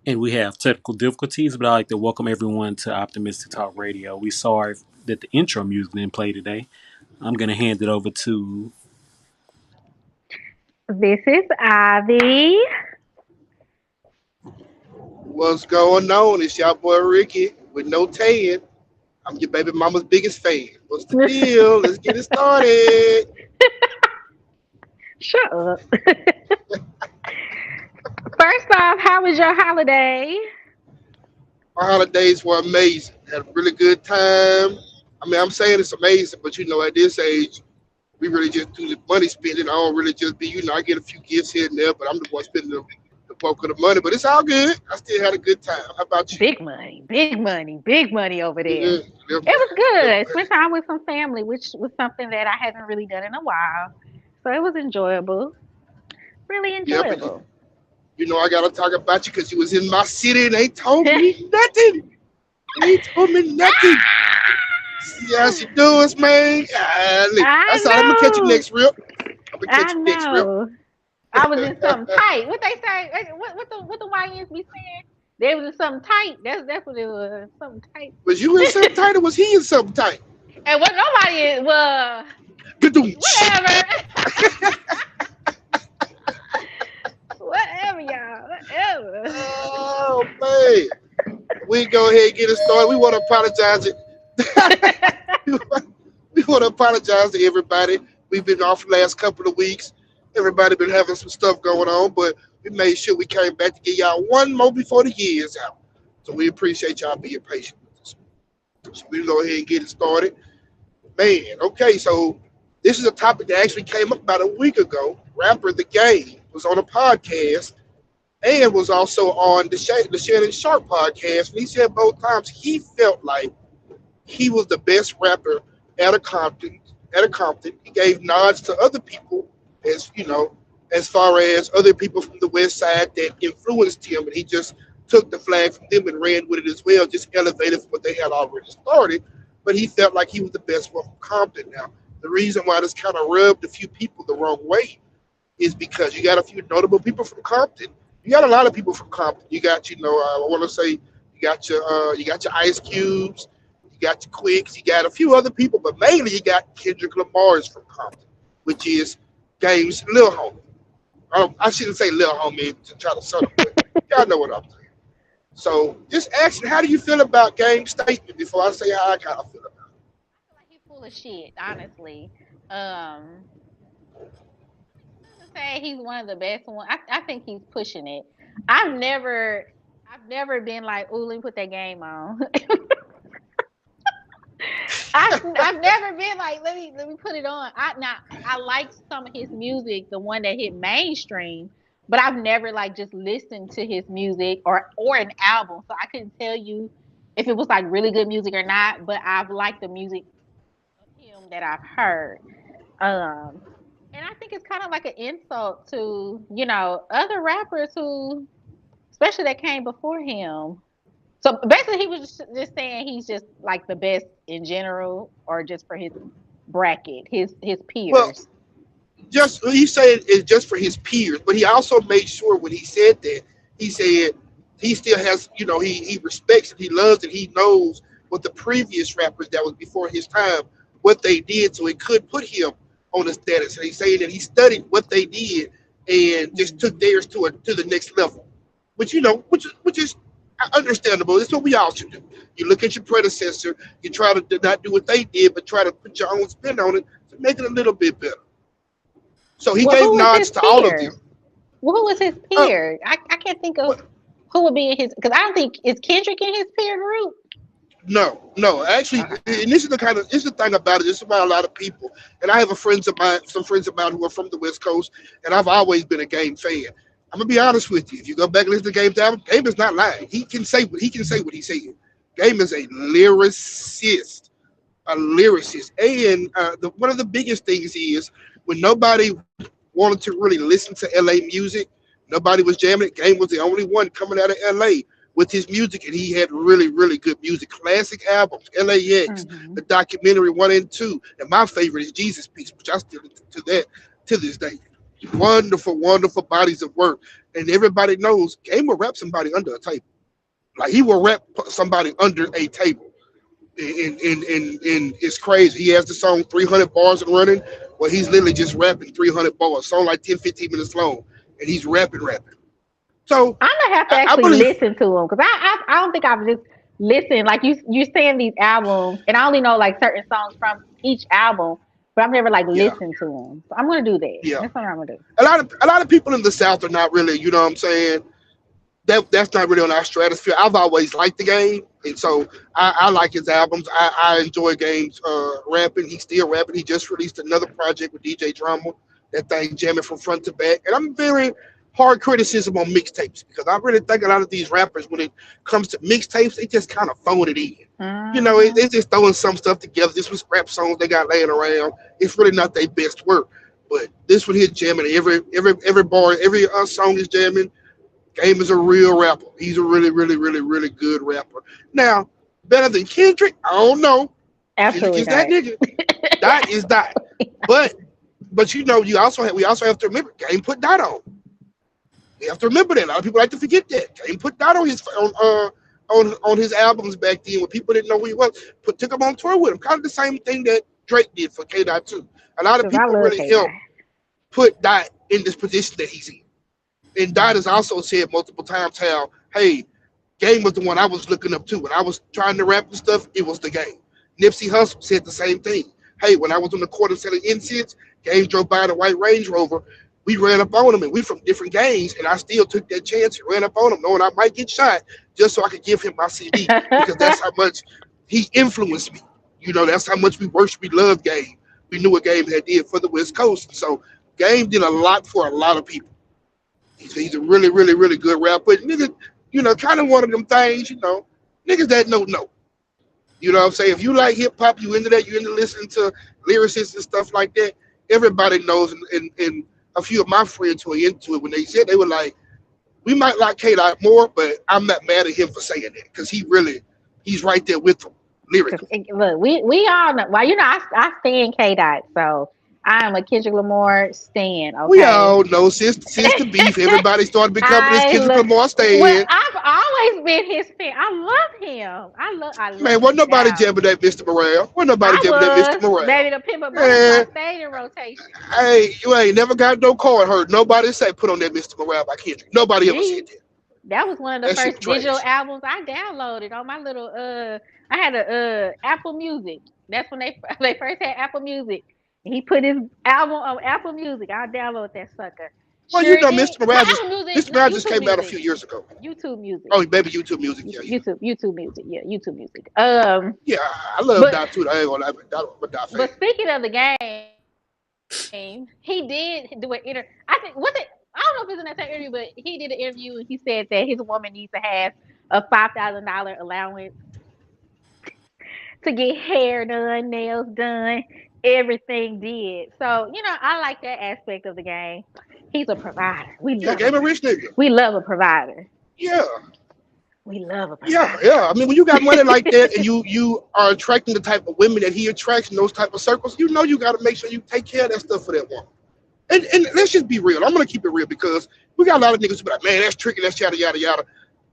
And we have technical difficulties, but I'd like to welcome everyone to Optimistic Talk Radio. We sorry that the intro music didn't play today. I'm going to hand it over to. This is Ivy. What's going on? It's your boy Ricky with no tan. I'm your baby mama's biggest fan. What's the deal? Let's get it started. Shut up. First off, how was your holiday? My holidays were amazing. Had a really good time. I mean, I'm saying it's amazing, but at this age, we really just do the money spending. I don't really just be, I get a few gifts here and there, but I'm the one spending the bulk of the money. But it's all good. I still had a good time. How about you? Big money, big money, big money over there. Yeah, It was good. Spent time with some family, which was something that I haven't really done in a while. So it was enjoyable. Really yeah, but enjoyable. I gotta talk about you because you was in my city and they told me nothing. They told me nothing. See how she doing, man? Golly. I That's all. I'm gonna catch you know. next rip. I'm gonna catch I you next rip. know. I was in something tight. What they say? What the YNs be saying? They was in something tight. That's what it was. Something tight. Was you in something tight or was he in something tight? And what nobody is, well, Ga-doom. whatever. Whatever, y'all. Whatever. Oh man. We go ahead and get it started. We want to apologize. We want to apologize to everybody. We've been off the last couple of weeks. Everybody been having some stuff going on, but we made sure we came back to get y'all one more before the year is out. So we appreciate y'all being patient with us. So we go ahead and get it started. Man, okay, so this is a topic that actually came up about a week ago. Rapper The Game was on a podcast and was also on the Shannon Sharp podcast. And he said both times he felt like he was the best rapper at a Compton. He gave nods to other people as far as other people from the West Side that influenced him, and he just took the flag from them and ran with it as well, just elevated from what they had already started. But he felt like he was the best one from Compton. Now, the reason why this kind of rubbed a few people the wrong way is because you got a few notable people from Compton. You got a lot of people from Compton. You got, I want to say, you got your Ice Cubes, you got your Quicks, you got a few other people, but mainly you got Kendrick Lamar's from Compton, which is Game's Lil Homie. I shouldn't say Lil Homie to try to sort of, but y'all know what I'm saying. So just asking, how do you feel about Game's statement before I say how I kind of feel about it? I feel like he's full of shit, honestly. Um, to say he's one of the best ones. I think he's pushing it. I've never I've never been like, ooh, let me put that game on. I've never been like, let me put it on. I like some of his music, the one that hit mainstream, but I've never like just listened to his music or an album. So I couldn't tell you if it was like really good music or not, but I've liked the music of him that I've heard. Um and I think it's kind of like an insult to, other rappers who especially that came before him. So basically, he was just saying he's just like the best in general, or just for his bracket, his Well, peers. just he said it's just for his peers, but he also made sure when he said that he said he still has, he respects it, he loves it, he knows what the previous rappers that was before his time what they did, so it could put him on the status. And he's saying that he studied what they did and just took theirs to the next level, which which is understandable. It's what we all should do. You look at your predecessor, you try to not do what they did, but try to put your own spin on it to make it a little bit better. So he Well, gave who was nods his to all of peers? them. Well, who was his Uh, peer? I can't think of what? who would be in his, because I don't think is Kendrick in his peer group. No, no. Actually, Okay. and this is the thing about it. This is about a lot of people, and I have some friends of mine who are from the West Coast, and I've always been a Game fan. I'm gonna be honest with you. If you go back and listen to Game's album, Game is not lying. He can say what he said. Game is a lyricist, and one of the biggest things is when nobody wanted to really listen to LA music, nobody was jamming it. Game was the only one coming out of LA with his music, and he had really, really good music. Classic albums, LAX, Hmm. the documentary 1 and 2, and my favorite is Jesus Piece, which I still listen to that to this day. Wonderful, wonderful bodies of work. And everybody knows Game will rap somebody under a table. Like he will rap somebody under a table. And it's crazy. He has the song 300 bars and running. Well, he's literally just rapping 300 bars. Song like 10, 15 minutes long. And he's rapping. So I'm gonna have to I actually believe, listen to them because I don't think I've just listened like you're saying these albums and I only know like certain songs from each album, but I've never like yeah, listened to them. So I'm gonna do that. yeah. That's what I'm gonna do. A lot of people in the South are not really, you know what I'm saying, that's not really on our stratosphere. I've always liked the game, and so I like his albums. I enjoy Game's rapping. He's still rapping. He just released another project with DJ Drama. That thing jamming from front to back. And I'm very hard criticism on mixtapes because I really think a lot of these rappers, when it comes to mixtapes, they just kind of phone it in. You know, Hmm. they just throwing some stuff together. This was rap songs they got laying around. It's really not their best work. But this one here jamming every bar, every song is jamming. Game is a real rapper. He's a really, really, really, really good rapper. Now, better than Kendrick? I don't know. Kendrick Absolutely is that not. nigga. Dot is Dot. But you know, we also have to remember Game put Dot on. We have to remember that. A lot of people like to forget that. Game put Dot on his on his albums back then when people didn't know who he was. Took him on tour with him. Kind of the same thing that Drake did for K Dot too. A lot of Because I people love really K Dot. helped put Dot in this position that he's in. And Dot has also said multiple times how, hey, Game was the one I was looking up to. When I was trying to rap and stuff, it was the Game. Nipsey Hussle said the same thing. Hey, when I was on the corner selling incense, Game drove by the white Range Rover. We ran up on him, and we from different gangs, and I still took that chance and ran up on him, knowing I might get shot, just so I could give him my CD, because that's how much he influenced me. You know, that's how much we loved Game. We knew what Game had did for the West Coast. So Game did a lot for a lot of people. He's a really, really, really good rapper. But nigga, you know, kind of one of them things, you know, niggas that know. You know what I'm saying? If you like hip hop, you into that, you into listening to lyricists and stuff like that, everybody knows. And a few of my friends who are into it, when they said, they were like, we might like K Dot more, but I'm not mad at him for saying that because he's right there with them Cause lyrically. look, we all know. Well, you know, I stand K Dot, so I am a Kendrick Lamar stan. We Okay, all know since the beef, everybody started becoming this I Kendrick look. Lamar Well, stand. I've always been his fan. I love him. I love Man, his wasn't nobody style. jamming that Mr. Morale. Wasn't nobody I jamming that Mr. was Morale. baby. The Pimp a Butterfly Man, stayed in rotation. hey, you ain't never got no card heard. Nobody say put on that Mr. Morale by Kendrick. Nobody ever said Me, that. that was one of the That shit first digital trash. albums I downloaded on my little. I had a Apple Music. That's when they they first had Apple Music. And he put his album on Apple Music. I download that sucker. Well, you Sure know, did. Mr. Well, Morale just Apple Music, Mr. no, Morale just YouTube came out a Music. few years ago. YouTube Music. Oh, baby, YouTube music. Yeah, yeah, YouTube Music. Yeah, YouTube Music. yeah. I love But Dot too. I ain't gonna lie, but Dot fan. but speaking of the game, he did do an inter. I think was it. I don't know if it's in that same interview, but he did an interview and he said that his woman needs to have a $5,000 allowance to get hair done, nails done, everything did. So you know, I like that aspect of the game. He's a provider. Yeah, game a rich nigga. We love a provider. Yeah, We love a yeah, provider. yeah. I mean, when you got money like that and you are attracting the type of women that he attracts in those type of circles, you know you got to make sure you take care of that stuff for that woman. And let's just be real. I'm gonna keep it real because we got a lot of niggas who be like, man, that's tricky, that's yada yada yada.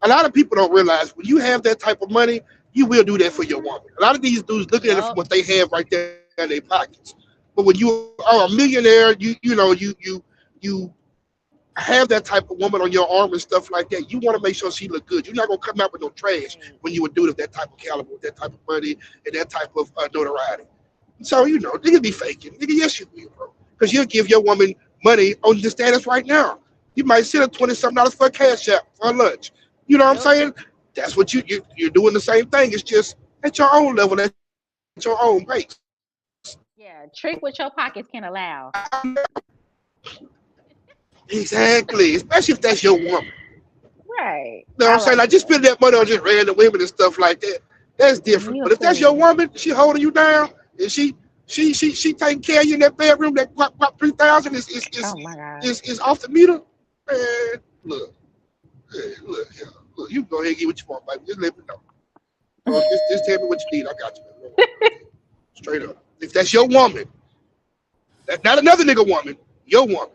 A lot of people don't realize when you have that type of money, you will do that for your woman. A lot of these dudes looking at it from Yup. what they have right there in their pockets. But when you are a millionaire, you have that type of woman on your arm and stuff like that. You want to make sure she look good. You're not gonna come out with no trash Right. when you would do it of that type of caliber, with that type of money and that type of notoriety. So you know, niggas be faking. Nigga, yes you will, bro. Because you'll give your woman money on the status right now. You might send her $20 something for a cash app for lunch. You know what I'm Yup. saying? That's what you're doing the same thing. It's just at your own level, at your own pace. Yeah. Trick what your pockets can allow. Exactly. Especially if that's your woman. Right. You know what I I'm saying? like Like just that. spend that money on just random women and stuff like that. That's different. You a But if that's your fool. woman, she holding you down and she taking care of you in that bedroom, that pop 3,000 Oh my God. is off the meter. Man, look, look, yeah, look, you go ahead and get what you want, baby. Just let me know. Just tell me what you need. I got you. Man. Straight up. If that's your woman, not another nigga woman, your woman.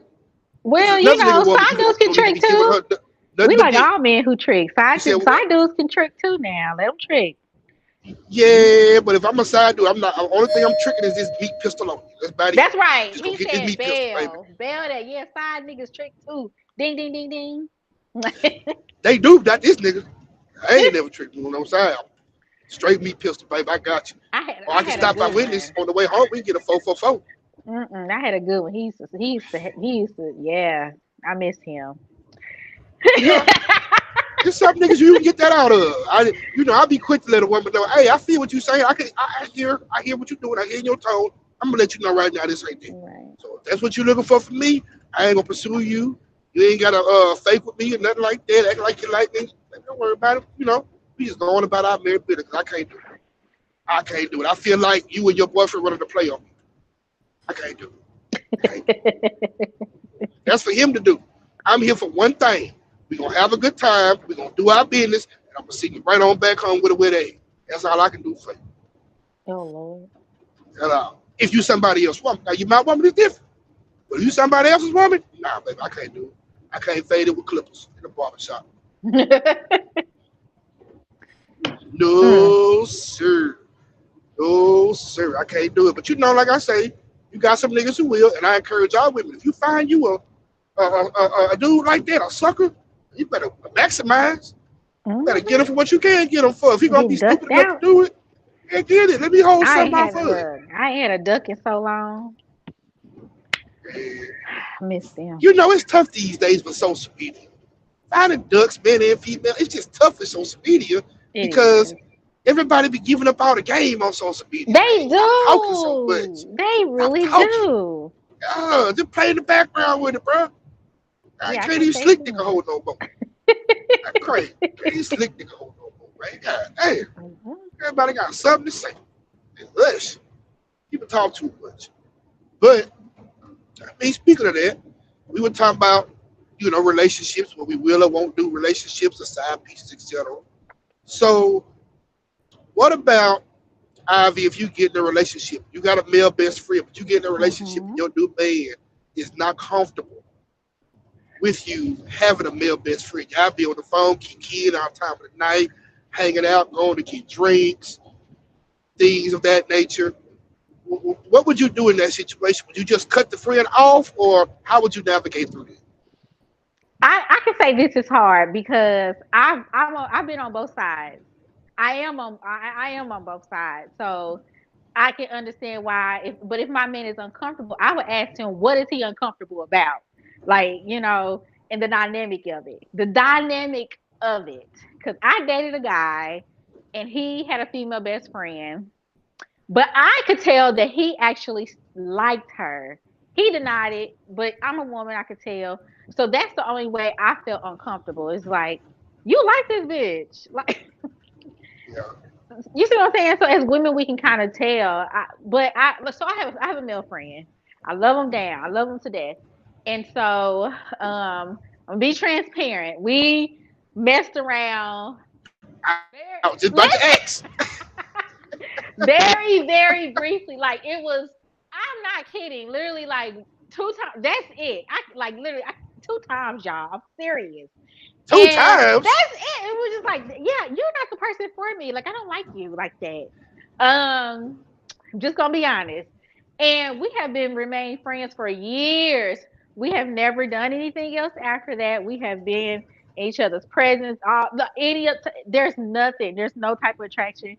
There's Well, another nigga woman side you dudes can don't need to trick be giving too. her We nothing but like dick. all men who trick. You said what? Side dudes can trick too now. Let them trick. Yeah, but if I'm a side dude, I'm not. The only thing I'm tricking is this meat pistol on you. That's about it. That's right. Just go He get this said meat pistol, baby. Belle. Belle that yeah, side niggas trick too. Ding ding ding ding. They do, not this nigga. I ain't never tricked me on no side. Straight meat pistol, baby. I got you. Or I I can had a stop by good witness one. on the way home. We can get a 444. I had a good one. He used to yeah. I miss him. Yeah, there's some niggas you can get that out of. I'll be quick to let a woman know. Hey, I feel what you're saying. I hear what you're doing. I hear your tone. I'm gonna let you know right now. This ain't it. Right. So if that's what you're looking for from me, I ain't gonna pursue you. You ain't gotta fake with me or nothing like that. Act like you like me. Don't worry about it. We just going about our married business. I can't do it. I can't do it. I feel like you and your boyfriend wanted to play on me. I can't do it. I can't do it. That's for him to do. I'm here for one thing. We're gonna have a good time. We're gonna do our business, and I'm gonna send you right on back home with a wet egg. That's all I can do for you. Oh Lord. That's all. If you somebody else's woman, now you my woman is different. But if you somebody else's woman, nah, baby, I can't do it. I can't fade it with clippers in the barbershop. Mm. No, sir. No, sir. I can't do it. But like I say, you got some niggas who will, and I encourage all women. If you find you a dude like that, a sucker, you better maximize. You better get him Hmm. for what you can get him for. If he gonna be Getting stupid ducked enough to out. do it, yeah, get it. Let me hold something off of it. I ain't had a duck in so long. Yeah. I miss them. It's tough these days with social media. Finding ducks, men and female, it's just tough with social media It because is. everybody be giving up all the game on social media, man. They Stop talking so much. do. They Stop really talking. do. Just play in the background with it, bro. I Yeah, I can't can't even say slick too nigga much. hold no more. That's crazy. Can't even slick nigga hold no more, man. God damn. Mhm. Everybody got something to say. Hush. People talk too much. But speaking of that, we were talking about relationships, what we will or won't do, relationships, or side pieces, etc. So, what about Ivy? If you get in a relationship, you got a male best friend, but you get in a relationship and Mhm. your new man is not comfortable with you having a male best friend. Y'all be on the phone, kicking all time of the night, hanging out, going to get drinks, things of that nature. What would you do in that situation? Would you just cut the friend off, or how would you navigate through this? I can say this is hard because I've been on both sides. I am on both sides. So I can understand why if my man is uncomfortable, I would ask him what is he uncomfortable about? Like, and the dynamic of it. The dynamic of it. Cuz I dated a guy and he had a female best friend, but I could tell that he actually liked her. He denied it, but I'm a woman, I could tell. So that's the only way I felt uncomfortable. It's like, you like this bitch. Like, Yeah, you see what I'm saying? So as women, we can kind of tell. I have a male friend. I love him down. I love him to death. And so I'm gonna be transparent. We messed around I was just about to very, ask. very, very briefly. Like it was. I'm not kidding. Literally, like two times. That's it. I like literally two times, y'all. I'm serious. Two And times. that's it. It was just like, yeah, you're not the person for me. Like I don't like you like that. Um, I'm just gonna be honest. And we have been remained friends for years. We have never done anything else after that. We have been in each other's presence. There's nothing. There's no type of attraction,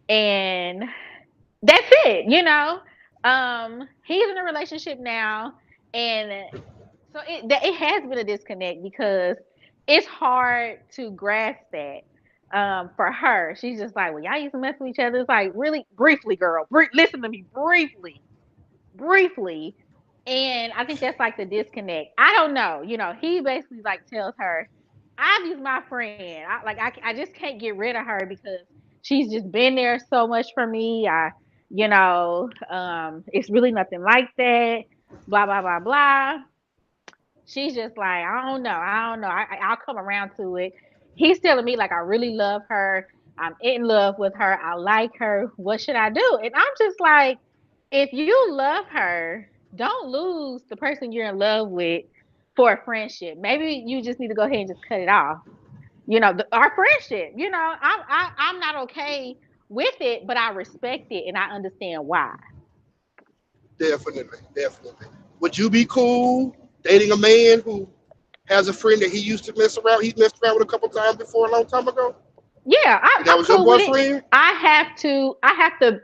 and that's it. He's in a relationship now, and so it has been a disconnect because it's hard to grasp that. For her, she's just like, well, y'all used to mess with each other. It's like, really, briefly, girl, listen to me, briefly. And I think that's like the disconnect. I don't know. He basically like tells her, Ivy's my friend. I just can't get rid of her because she's just been there so much for me. It's really nothing like that. Blah blah blah blah. She's just like, I don't know. I'll come around to it. He's telling me like I really love her. I'm in love with her. I like her. What should I do? And I'm just like, if you love her, don't lose the person you're in love with for a friendship. Maybe you just need to go ahead and just cut it off. Our friendship. I'm not okay with it, but I respect it and I understand why. Definitely, definitely. Would you be cool dating a man who has a friend that he used to mess around? He messed around with a couple times before a long time ago, Yeah, and that I'm was your cool with it. boyfriend. I have to, I have to,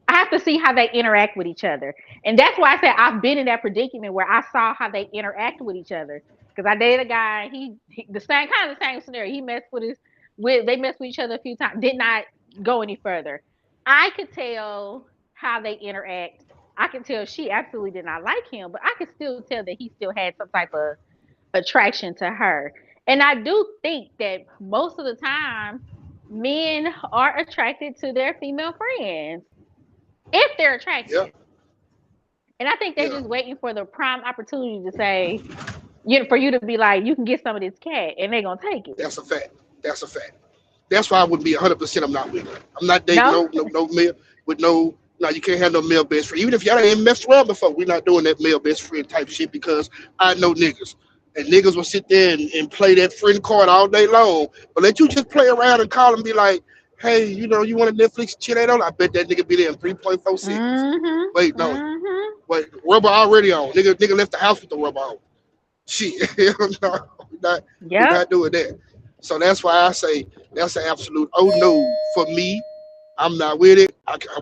I have to see how they interact with each other, and that's why I said I've been in that predicament where I saw how they interact with each other. Because I dated a guy, he the same kind of the same scenario. He messed with his, with they messed with each other a few times, did not go any further. I could tell how they interact. I could tell she absolutely did not like him, but I could still tell that he still had some type of attraction to her. And I do think that most of the time men are attracted to their female friends if they're Yeah, attractive. And I think they're yeah. just waiting for the prime opportunity to say, for you to be like, you can get some of this cat, and they're gonna take it. That's a fact. That's a fact. That's why I would be 100%. I'm not with it. I'm not dating No, no male with no. No, you can't have no male best friend. Even if y'all ain't messed around before, we're not doing that male best friend type shit because I know niggas. And niggas will sit there and play that friend card all day long. But let you just play around and call and be like, hey, you want a Netflix chill out on? I bet that nigga be there in 3.4 seconds. mhm, Wait, no. mhm, Wait, rubber already on. Nigga left the house with the rubber on. Shit. No, we're yep, not doing that. So that's why I say that's an absolute oh no for me. I'm not with it.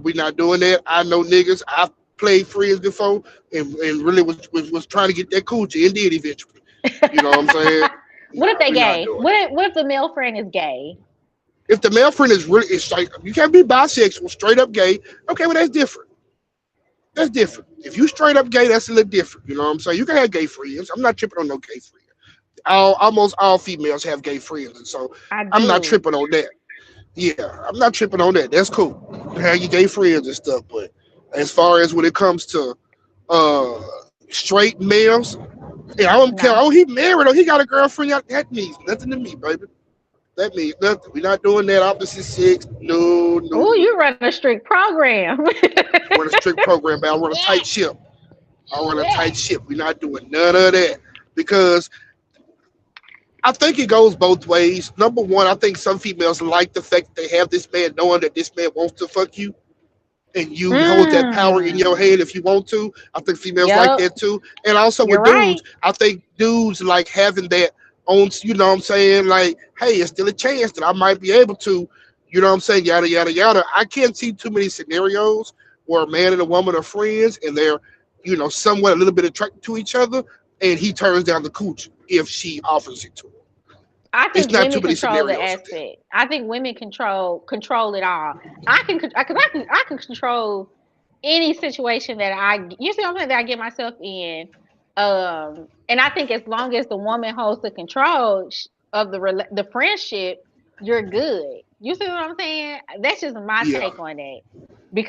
We not doing that. I know niggas. I've played friends before and really was trying to get that coochie and did eventually. You know what I'm saying? what if Nah, they we're not gay? doing it. What if the male friend is gay? If the male friend is really, it's like you can't be bisexual, straight up gay. Okay, well that's different. That's different. If you straight up gay, that's a little different. You know what I'm saying? You can have gay friends. I'm not tripping on no gay friends. Almost all females have gay friends, and so I I'm not do. tripping on that. Yeah, I'm not tripping on that. That's cool. Have your gay friends and stuff, but as far as when it comes to uh straight males, yeah, I don't care. No. Oh, he married or he got a girlfriend. That means nothing to me, baby. That means nothing. We're not doing that opposite sex. No, no, Oh, no. you run a strict program. I run a strict program, but I run a Yeah, tight ship. I run a yeah. tight ship. We're not doing none of that because I think it goes both ways. Number one, I think some females like the fact that they have this man knowing that this man wants to fuck you and you hold that power in your Mm. hand if you want to. I think females like Yep. that too. And also You're with right. dudes, I think dudes like having that on, you know what I'm saying? Like, hey, it's still a chance that I might be able to, you know what I'm saying? Yada, yada, yada. I can't see too many scenarios where a man and a woman are friends and they're, somewhat a little bit attracted to each other and he turns down the cooch if she offers it to him. I It's think not too women many control the scenarios of that. aspect. I think women control it all. I can control any situation that you see what I'm saying, that I get myself in. And I think as long as the woman holds the control of the friendship, you're good. You see what I'm saying? That's just my Yeah, take on that.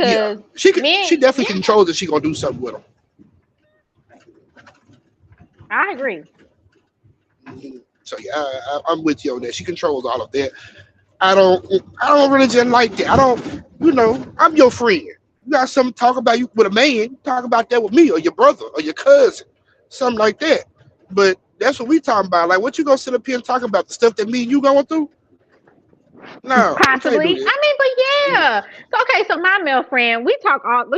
yeah. Because She men, definitely yeah, controls that she gonna do something with him. I agree. So yeah, I'm with you on that. She controls all of that. I don't I don't really just like that. I don't I'm your friend. You got something to talk about you with a man, talk about that with me or your brother or your cousin, something like that. But that's what we talking about. Like what you gonna sit up here and talk about the stuff that me and you going through? No, we can't do Possibly. that. I mean, but Mm. yeah. So okay, so my male friend, we talk at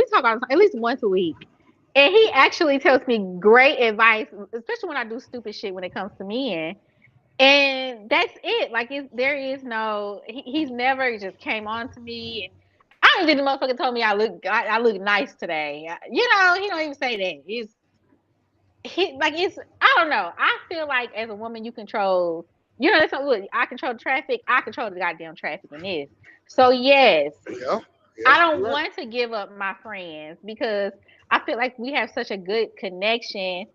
least once a week. And he actually tells me great advice, especially when I do stupid shit when it comes to men. And that's it. Like there is no he's never just came on to me and I don't even think the motherfucker told me I look nice today. He don't even say that. It's I don't know. I feel like as a woman you control that's not look, I control the traffic, I control the goddamn traffic in this. So yes, Yeah, yeah, I don't you're right. want to give up my friends because I feel like we have such a good connection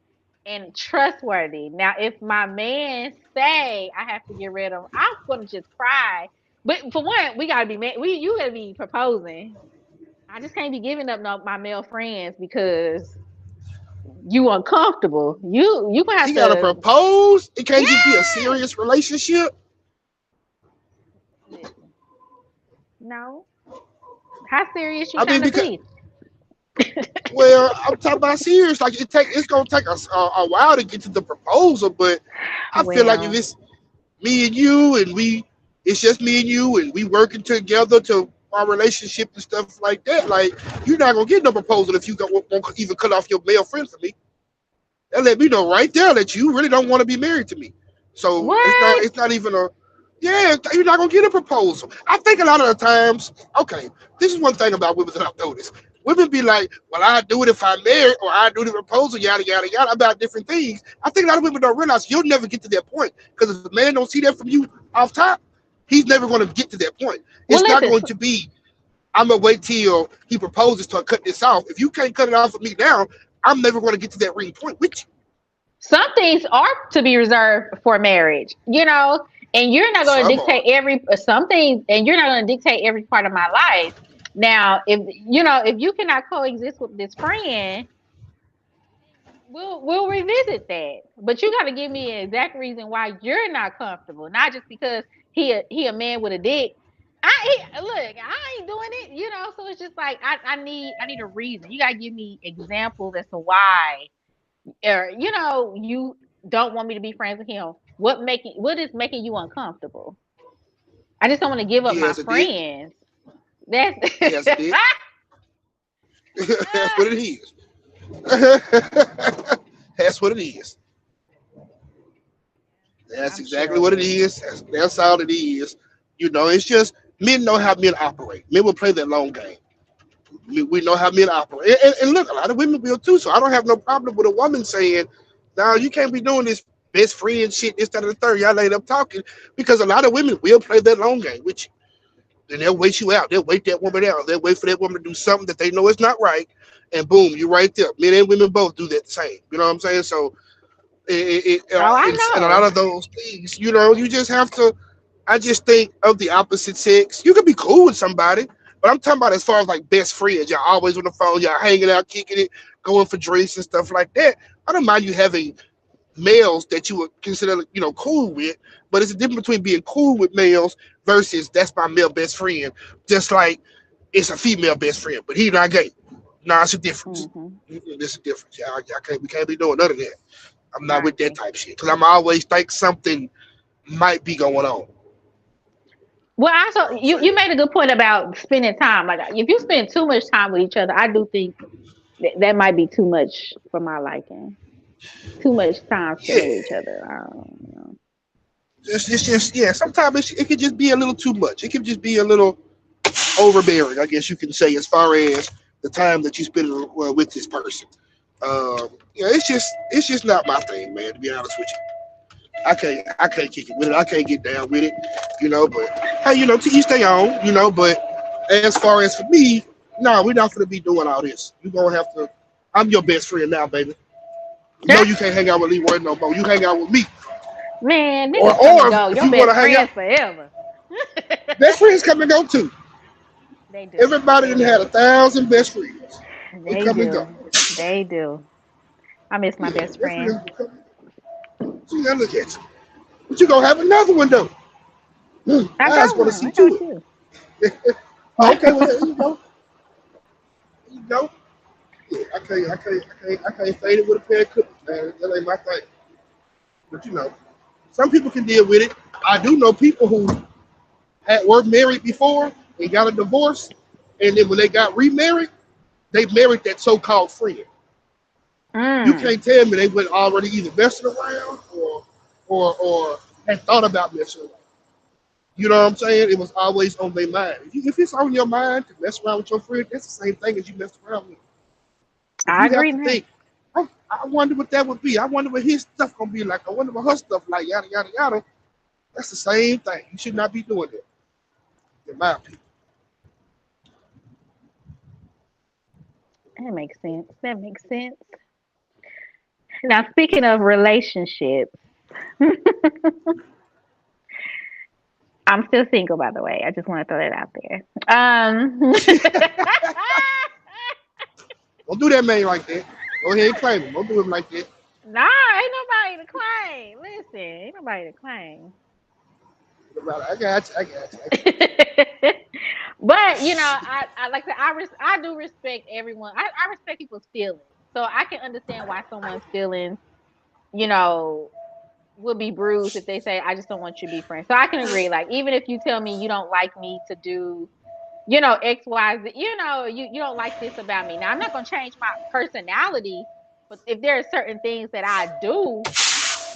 and trustworthy. Now, if my man say I have to get rid of him, I'm gonna just cry. But for one, we gotta be you gotta be proposing. I just can't be giving up my male friends because you uncomfortable. You gonna He have gotta to propose. It can't just be a yes. serious relationship. Listen, no. How serious you I trying mean, to because be? Well, I'm talking about serious. Like it's gonna take us a while to get to the proposal, but I feel like if Well, it's me and you, and it's just me and you, and we working together to our relationship and stuff like that. Like you're not gonna get no proposal if you won't even cut off your male friend for me. That let me know right there that you really don't want to be married to me. So what? it's not even a yeah, you're not gonna get a proposal. I think a lot of the times, okay, this is one thing about women that I've noticed. Women be like, well, I do it if I'm married, or I do the proposal, yada yada yada, about different things. I think a lot of women don't realize you'll never get to that point because if a man don't see that from you off top, he's never going to get to that point. Well, It's not listen. going to be I'm gonna wait till he proposes to cut this off. If you can't cut it off with me now, I'm never going to get to that ring point with you. Some things are to be reserved for marriage, and you're not going to Some dictate are. some things, and you're not going to dictate every part of my life. Now, if you cannot coexist with this friend, we'll revisit that. But you got to give me an exact reason why you're not comfortable, not just because he a man with a dick. Look, I ain't doing it, So it's just like I need a reason. You got to give me examples as to why, or you don't want me to be friends with him. What is making you uncomfortable? I just don't want to give up He my has a dick. friends. That's He has a dick. That's what it is. That's what it is. That's I'm sure exactly it what it is. is. That's all it is. It's just men know how men operate. Men will play that long game. We know how men operate. And look, a lot of women will too. So I don't have no problem with a woman saying, "No, you can't be doing this best friend shit, this, that, and the third." Y'all end up talking because a lot of women will play that long game with you. Then they'll wait you out. They'll wait that woman out. They'll wait for that woman to do something that they know is not right. And boom, you're right there. Men and women both do that the same. You know what I'm saying? So Oh, I and a lot know. of those things, you just have to. I just think of the opposite sex. You can be cool with somebody, but I'm talking about as far as like best friends. Y'all always on the phone. Y'all hanging out, kicking it, going for drinks and stuff like that. I don't mind you having males that you would consider, cool with, but it's a difference between being cool with males versus that's my male best friend. Just like it's a female best friend, but he not gay. Nah, it's a difference. Hmm. There's a difference. Y'all can't we can't be doing none of that. I'm not I with that agree. type shit because I'm always think something might be going on. Well, You know also what I'm you saying? made a good point about spending time. Like if you spend too much time with each other, I do think that might be too much for my liking. Too much time Yeah. spending with each other. I don't know. It's just yeah. Sometimes it could just be a little too much. It could just be a little overbearing, I guess you can say, as far as the time that you spend with this person. It's just not my thing, man. To be honest with you, I can't kick it with it. I can't get down with it. But hey, to each their own. But as far as for me, no, we're not gonna be doing all this. You're gonna have to. I'm your best friend now, baby. No, you can't hang out with Leroy no more. You hang out with me. Man, Or niggas come or and if, go. if Your you want to best hang out, friends forever. best friends come and go too. They do. Everybody They done had do. 1,000 best friends. They They come and go. do. They do. I miss my Yeah, best best friend. friends come. See, now look at you. But you gonna have another one though. I I just got want to one. see I got two. you. Okay, well there you go. There you go. Yeah, I can't fade it with a pair of clippers, man. That ain't my thing. But some people can deal with it. I do know people who were married before and got a divorce, and then when they got remarried, they married that so-called friend. You Mm. can't tell me they went already either messing around or had thought about messing around. You know what I'm saying? It was always on their mind. If it's on your mind to mess around with your friend, that's the same thing as you messed around with. If I you have agree to now. think, I wonder what that would be. I wonder what his stuff gonna be like. I wonder what her stuff like. Yada yada yada. That's the same thing. You should not be doing that, in my opinion. That makes sense. That makes sense. Now, speaking of relationships, I'm still single, by the way. I just want to throw that out there. Don't do that man like that. Go ahead and claim him. Don't do him like that. Nah, ain't nobody to claim. Listen, ain't nobody to claim. I got you. I got you. I got you. But I like that. I do respect everyone. I respect people's feelings, so I can understand why someone's feelings, you know, would be bruised if they say, "I just don't want you to be friends." So I can agree. Like even if you tell me you don't like me to do, X, Y, Z, you don't like this about me. Now I'm not gonna change my personality, but if there are certain things that I do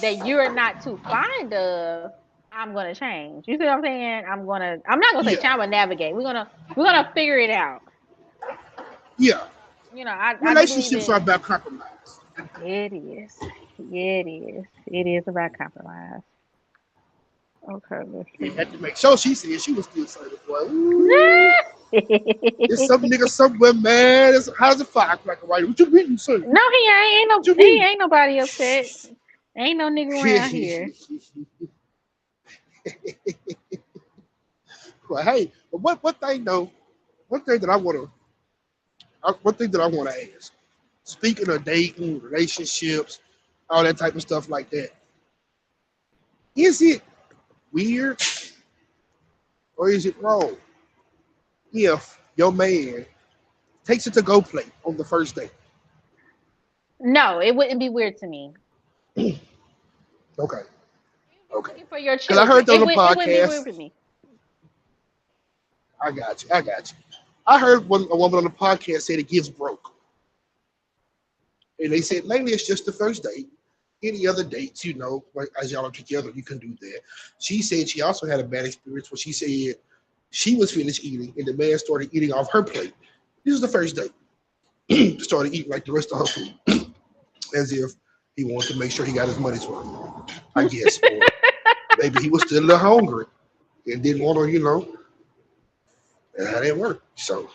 that you're not too fond of, I'm gonna change. You see what I'm saying? I'm not gonna say Yeah, change, I'm gonna navigate. We're gonna figure it out. yeah. I do believe Relationships are in about compromise. it is. Yeah, it is. It is about compromise. Okay, let's We see. had to make sure she said she was still single. Boy, ooh, there's some nigga somewhere, man. It's how's the 5 o'clock right? What you mean you single? No, he ain't. Ain't What no you he mean? ain't nobody upset. Ain't no nigga around here. Well, hey, but one thing though, one thing that I wanna, one thing that I wanna ask. Speaking of dating, relationships, all that type of stuff like that, is it weird or is it wrong if your man takes it to go plate on the first date? No, it wouldn't be weird to me. Okay, You'd be okay. cooking for your Because I children. heard that on the It wouldn't be podcast. weird for me. I got you. I got you. I heard a woman on the podcast said it gives broke. And they said mainly it's just the first date. Any other dates, like as y'all are together, you can do that. She said she also had a bad experience where she said she was finished eating and the man started eating off her plate. This is the first date. Started eating like the rest of her food, as if he wanted to make sure he got his money's worth, I guess. Or maybe he was still a little hungry and didn't want to, and that didn't work. So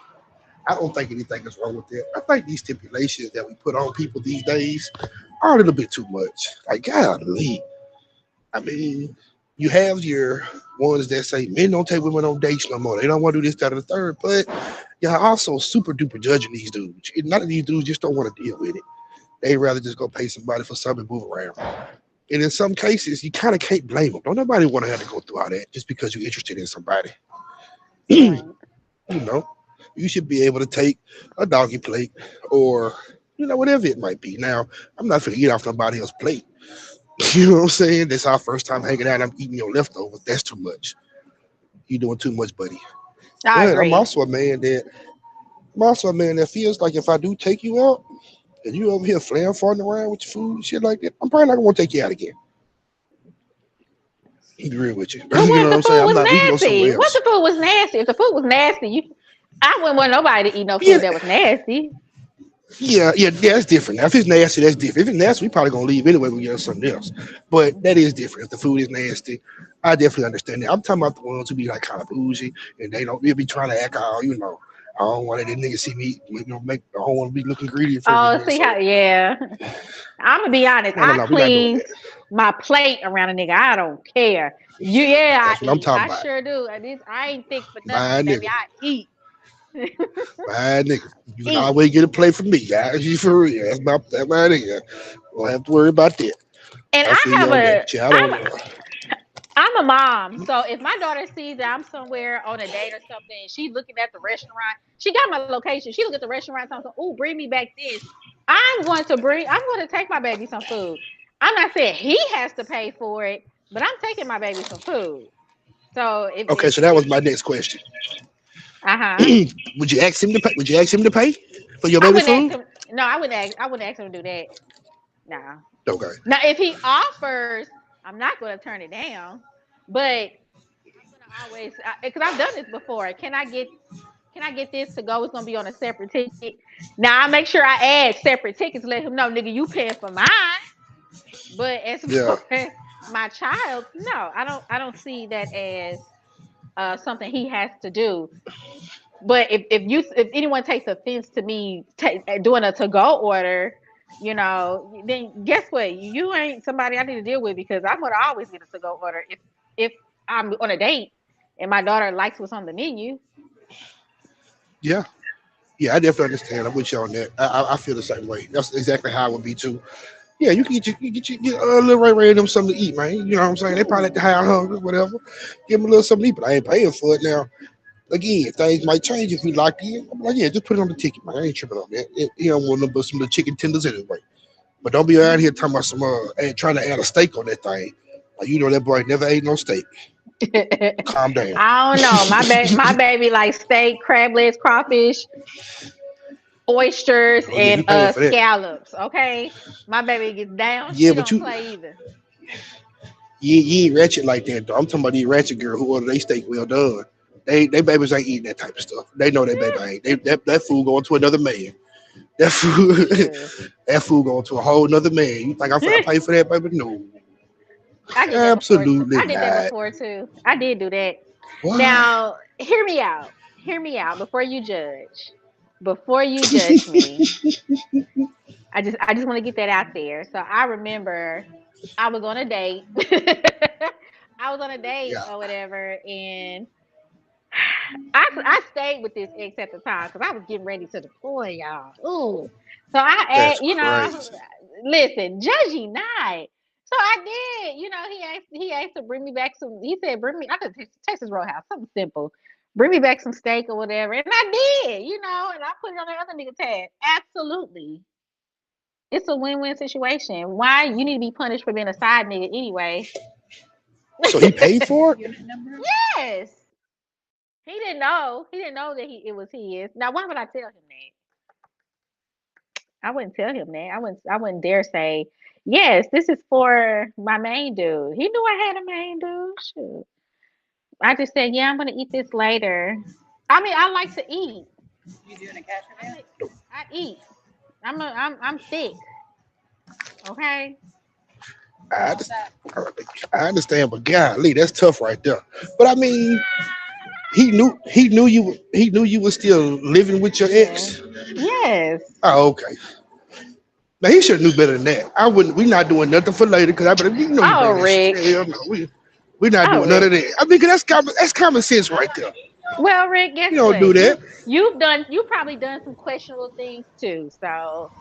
I don't think anything is wrong with that. I think these stipulations that we put on people these days are a little bit too much. Like, golly. I mean, you have your ones that say men don't take women on dates no more. They don't want to do this, that, or the third. But you're also super duper judging these dudes. None of these dudes just don't want to deal with it. They rather just go pay somebody for something and move around. And in some cases, you kind of can't blame them. Don't nobody want to have to go through all that just because you're interested in somebody. you Right. know, you should be able to take a doggy plate or, whatever it might be. Now, I'm not going to eat off nobody else's plate. You know what I'm saying? That's our first time hanging out. I'm eating your leftovers. That's too much. You doing too much, buddy. I But agree. I'm also a man that feels like if I do take you out and you over here flaring farting around with your food and shit like that, I'm probably not gonna want to take you out again. Be real with you. But You what know if what the I'm saying? food I'm was not. We can go nasty? somewhere What else. if the food was nasty? If the food was nasty, I wouldn't want nobody to eat no Yeah, food that was nasty. yeah. That's different. Now, if it's nasty, that's different. If it's nasty, we probably gonna leave anyway. We get us something else. But that is different. If the food is nasty, I definitely understand that. I'm talking about the ones who be like kind of bougie and they'll be trying to act all. I don't want that nigga see me, I don't want to be looking greedy in front of his Oh, nigga. see So how? Yeah. I'm gonna be honest. no, no, I no, we're not doing clean that. my plate around a nigga. I don't care. Yeah, I That's what I'm eat. talking I about. sure do. I ain't thick for nothing, My baby. nigga, I eat. my nigga. You can Eat. always get a plate from me. You for real. That's my nigga. Don't have to worry about that. And I feel you on that. But yeah, I don't. I'm a mom, so if my daughter sees that I'm somewhere on a date or something, and she's looking at the restaurant, she got my location. She look at the restaurant, and "Oh, bring me back this." I'm going to take my baby some food. I'm not saying he has to pay for it, but I'm taking my baby some food. So Okay, so that was my next question. uh huh. Would you ask him to pay? Would you ask him to pay for your I baby wouldn't ask food? him. No, I wouldn't ask him to do that. No. Okay. Now, if he offers, I'm not going to turn it down. But I'm gonna always because I've done this before. Can I get this to go? It's gonna be on a separate ticket. Now I make sure I add separate tickets. Let him know, nigga, you paying for mine. But as Yeah. far as my child, no, I don't see that as something he has to do. But if anyone takes offense to me doing a to go order, then guess what? You ain't somebody I need to deal with because I'm gonna always get a to go order if I'm on a date and my daughter likes what's on the menu. Yeah. Yeah, I definitely understand. I'm with you on that. I feel the same way. That's exactly how I would be too. Yeah, you get a little Ray and them something to eat, man. You know what I'm saying? They probably at the high hunger, whatever. Give them a little something to eat, but I ain't paying for it now. Again, things might change if we lock in. I'm like, yeah, just put it on the ticket, man. I ain't tripping on that. He don't want nothing but some of the chicken tenders anyway. But don't be out here talking about some trying to add a steak on that thing. Like, you know that boy never ate no steak. Calm down. I don't know. My baby like steak, crab legs, crawfish, oysters, Oh yeah, and he paying for that. scallops. Okay, my baby gets down. Yeah, She but don't play either. you ain't ratchet like that though. I'm talking about these ratchet girl who order they steak well done. They babies ain't eating that type of stuff. They know they baby ain't. That food going to another man. That food Ugh. that food going to a whole nother man. You think I'm finna pay for that, baby? No, I did that before too. absolutely I did that not. before too. I did do that. What? Now, hear me out. Hear me out before you judge. Before you judge me, I just want to get that out there. So I remember I was on a date. I was on a date Yeah, or whatever, and I stayed with this ex at the time because I was getting ready to deploy, y'all. Ooh, so that's you know, crazy. listen, judgy not. So I did, he asked to bring me back some. He said, "Bring me." I could Texas Roadhouse, something simple. Bring me back some steak or whatever, and I did, and I put it on the other nigga tab. Absolutely, it's a win-win situation. Why you need to be punished for being a side nigga anyway? So he paid for it? Yes. He didn't know. He didn't know that it was his. Now, why would I tell him that? I wouldn't tell him that. I wouldn't dare say, yes, this is for my main dude. He knew I had a main dude. Shoot. I just said, yeah, I'm gonna eat this later. I mean, I like to eat. I mean, I eat. I'm thick. Okay. I understand, I understand, but golly, that's tough right there. But I mean, he knew you were still living with your Yeah. ex. Yes. Oh, okay. Now he should have knew better than that. I wouldn't. We not doing nothing for later because I better. You Oh, bring that shit. Rick. Hell no. We not Oh, doing none of Rick. that. I mean, 'cause that's common sense right there. Well, Rick, guess You don't do what? that. You probably done some questionable things too. So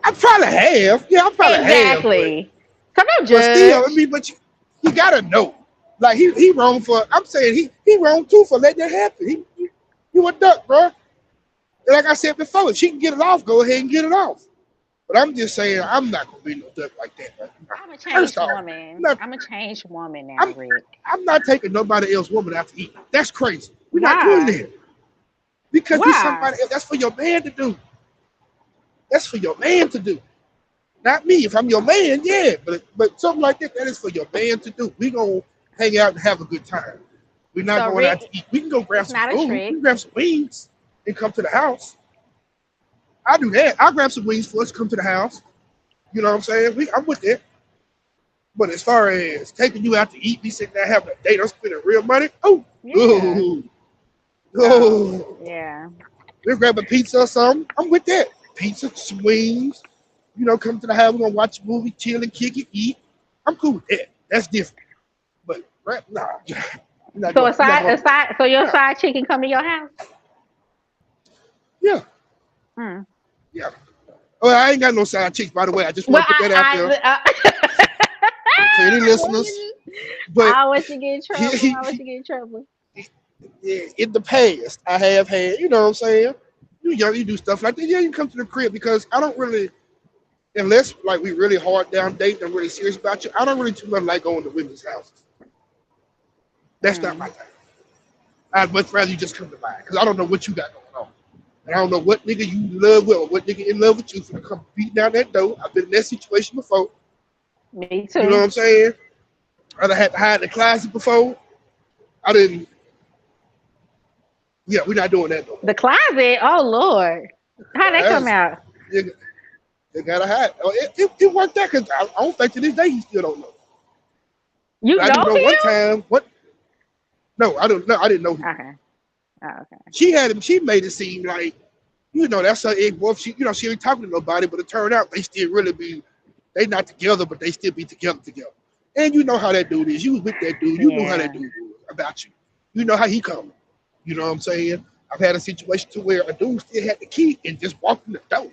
I probably have. Yeah, I probably have. exactly. So don't But still, I judge. mean, you gotta know. Like he wrong for. I'm saying he wrong too for letting that happen. You a duck, bro. Like I said before, if she can get it off, go ahead and get it off. But I'm just saying, I'm not gonna be no duck like that. Man. I'm a First changed off, woman. I'm not. I'm a changed woman now, I'm Rick. I'm not taking nobody else's woman out to eat. That's crazy. We're not doing Why? that because you Why? somebody else. That's for your man to do. That's for your man to do. Not me. If I'm your man, yeah. But something like that is for your man to do. We gonna hang out and have a good time. We're not So going out to Rick, eat. We can go grab it's some not a food. We trick. can grab some wings and come to the house. I do that. I'll grab some wings for us, come to the house. You know what I'm saying? I'm with that. But as far as taking you out to eat, me sitting there having a date, I'm spending real money. Oh, Yeah. oh, Oh, oh. yeah. We'll grab a pizza or something. I'm with that. Pizza, some wings. Come to the house. We're going to watch a movie, chill and kick it, eat. I'm cool with that. That's different. But, right, nah. We're not So going, we're not going, so your nah. side chick can come to your house? Yeah, Hmm. yeah. Well, I ain't got no side chicks, by the way. I just Well, want to put that out there for any listeners. But I want you get in trouble. I want you get in trouble. in the past, I have had, you know what I'm saying? You do stuff like that. Yeah, you come to the crib because I don't really, unless like we really hard down date and I'm really serious about you, I don't really too much like going to women's houses. That's not Hmm. my thing. I'd much rather you just come to mine because I don't know what you got going on. And I don't know what nigga you love with or what nigga in love with you for to come beat down that door. I've been in that situation before. Me You know what too. I'm saying? I done had to hide in the closet before. I didn't. Yeah, we're not doing that no more. The closet. Oh Lord, how that come That's, out? you, you gotta hide. It worked out because I don't think to this day he still don't know. You But I do know know one him? time. What? No, I don't know. I didn't know him. Okay. Oh, okay. She had him. She made it seem like that's her ex boy. She ain't talking to nobody. But it turned out they still really be. They not together, but they still be together. And you know how that dude is. You was with that dude. You knew how that Yeah. dude was about you. You know how he come. You know what I'm saying? I've had a situation to where a dude still had the key and just walked in the door.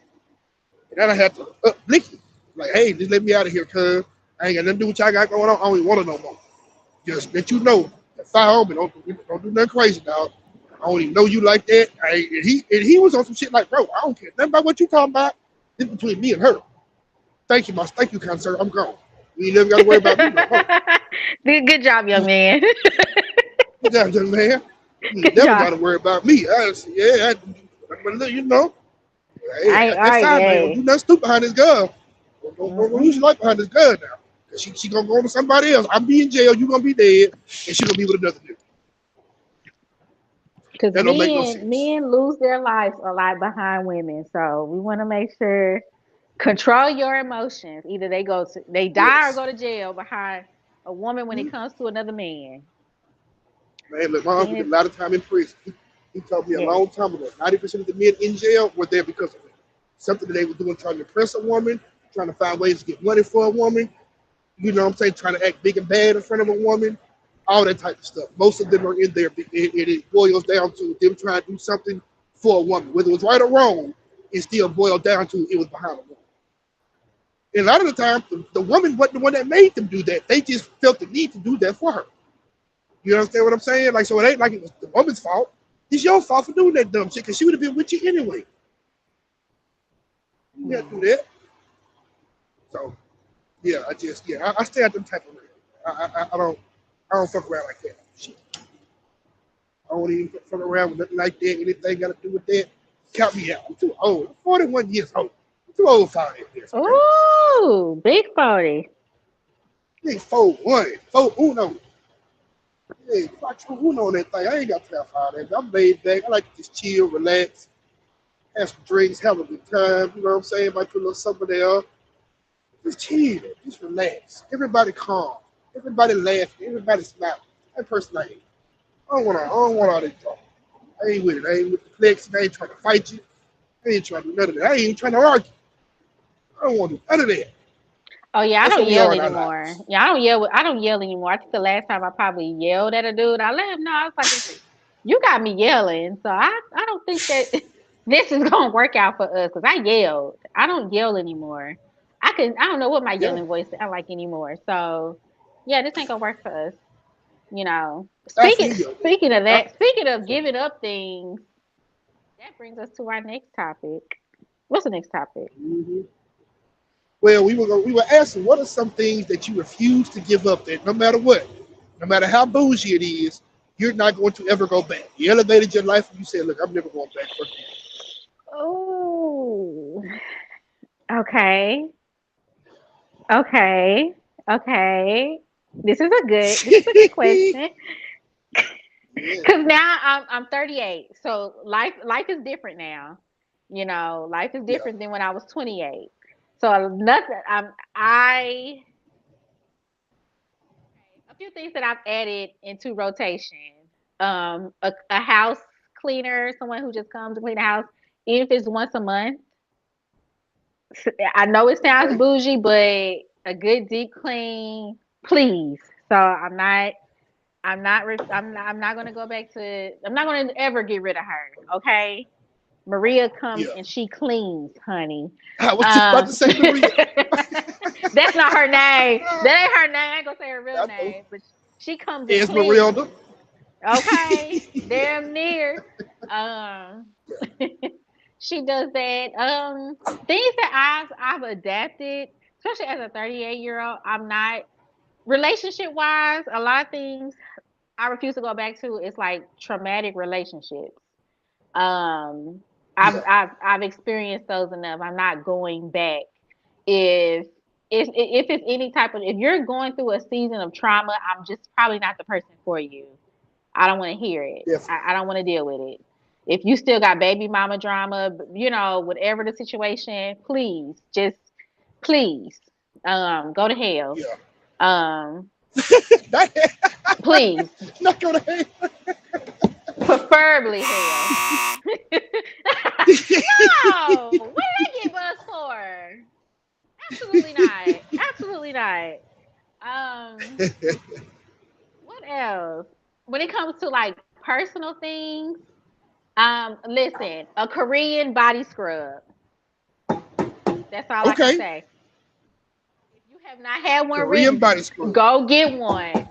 And then I had to blink it. Like, hey, just let me out of here, cuz I ain't got nothing to do with y'all got going on. I don't even want to no more. Just let you know, Fire me, don't do nothing crazy, dog. I don't even know you like that. And he was on some shit like, bro, I don't care nothing about what you talking about. This between me and her. Thank you, kind sir. I'm gone. You ain't never got to worry about me no more. Good job, young man. Good job, young man. You ain't Good never job. got to worry about me. But you know, hey, that I fine man gonna do hey. nothing stupid behind his gun. Don't Mm-mm. use your life behind his gun now. She gonna go on to somebody else. I'm be in jail. You gonna be dead, and she gonna be with another dude. Because That don't make no sense. men lose their lives a lot behind women. So we want to make sure control your emotions. Either they die or Yes, go to jail behind a woman when it comes to another man. man. Look, my uncle Seeing did it, a lot of time in prison. He told me a yes. long time ago. 90% of the men in jail were there because of it. Something that they were doing trying to impress a woman, trying to find ways to get money for a woman. You know what I'm saying? Trying to act big and bad in front of a woman. All that type of stuff. Most of them are in there. It boils down to them trying to do something for a woman, whether it was right or wrong. It still boiled down to it was behind a woman. And a lot of the time, the woman wasn't the one that made them do that. They just felt the need to do that for her. You understand what I'm saying? Like, so it ain't like it was the woman's fault. It's your fault for doing that dumb shit because she would have been with you anyway. You can't do Mm. that. So, yeah, I stay at them type of real. I don't fuck around like that. Shit. I don't even fuck around with nothing like that. Anything got to do with that, count me out. I'm too old. I'm 41 years old. I'm too old for all that mess, man. Ooh, big 40. Hey, 4-1, 4-1. Hey, fuck who know that thing? I ain't got time for all that. I'm laid back. I like to just chill, relax, have some drinks, have a good time. You know what I'm saying? Might put a little something there. Just chill, just relax. Everybody calm. Everybody laughing. Everybody smiling. That person I ain't. I don't want all that talk. I ain't with it. I ain't with the flex. I ain't trying to fight you. I ain't trying to do none of that. I ain't even trying to argue. I don't want to do none of that. Oh yeah, I That's don't what we yell are in our anymore. lives. Yeah, I don't yell anymore. I think the last time I probably yelled at a dude, I let him know. I was like, "You got me yelling." So I don't think that this is gonna work out for us because I yelled. I don't yell anymore. I don't know what my Yeah, yelling voice sound like anymore. So yeah, this ain't gonna work for us. You know. I Speaking feel you. speaking of I, that, speaking of giving up things, that brings us to our next topic. What's the next topic? mhm. Well, we were asking what are some things that you refuse to give up that no matter what, no matter how bougie it is, you're not going to ever go back. You elevated your life and you said, look, I'm never going back. Fuck you. Oh, okay. Okay. Okay. This is a good question. Yeah, Cause now I'm 38. So life is different now. You know, life is yeah, different than when I was 28. So nothing I a few things that I've added into rotation. A house cleaner, someone who just comes to clean the house, even if it's once a month. I know it sounds okay. bougie, but a good deep clean, please. So I'm not gonna go back to. I'm not gonna ever get rid of her. Okay, Maria comes Yeah. and she cleans, honey. I was just about Um, to say Maria. that's not her name. That ain't her name. I ain't gonna say her real I know. name, but she comes and Esmeralda. cleans. Okay, damn near. Um, she does that. Things that I've adapted, especially as a 38-year-old. I'm not relationship wise. A lot of things I refuse to go back to. It's like traumatic relationships. Um, Yeah. I've experienced those enough. I'm not going back. If if it's any type of if you're going through a season of trauma, I'm just probably not the person for you. I don't want to hear it. Definitely. I don't want to deal with it. If you still got baby mama drama, you know, whatever the situation, please, just please, go to hell. Yeah. Um, please, Not gonna hate. preferably hell. No, what did I get buzzed for? Absolutely not. Absolutely not. Um, what else? When it comes to like personal things, listen, a Korean body scrub. That's all I can Okay. say. If you have not had one Korean written, body scrub. go get one.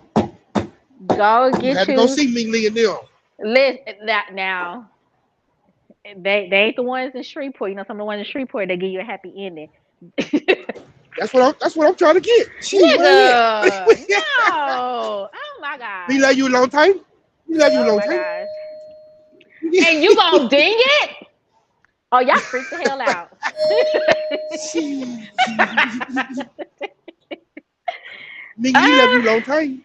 Go You get had to go you. see Ming Lee and them. List that now. They ain't the ones in Shreveport. You know, some of the ones in Shreveport they give you a happy ending. That's what I'm trying to get. She where you at? Nigga, no. Oh my Me gosh. love you a long time. Me love you a Oh long my time. gosh. And you gonna ding it? Oh, y'all freaked the hell out. She, Ming Lee love Ah, you a long time.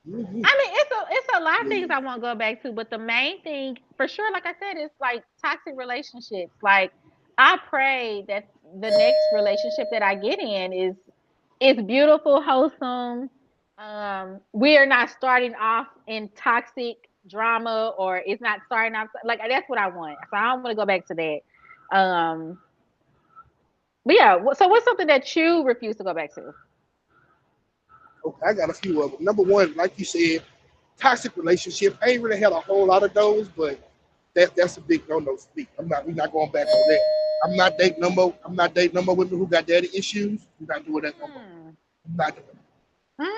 Mm-hmm. I mean, it's a lot of things Yeah. I want to go back to, but the main thing, for sure, like I said, is like toxic relationships. Like I pray that the next relationship that I get in is beautiful, wholesome. We are not starting off in toxic drama, or it's not starting off like that's what I want. So I don't want to go back to that. Um, but yeah, so what's something that you refuse to go back to? Okay, I got a few of them. Number one, like you said, toxic relationship. I ain't really had a whole lot of those, but that's a big no no for me. We're not going back on that. I'm not dating no more women who got daddy issues. We're not doing that no more. Hmm. I'm not doing it.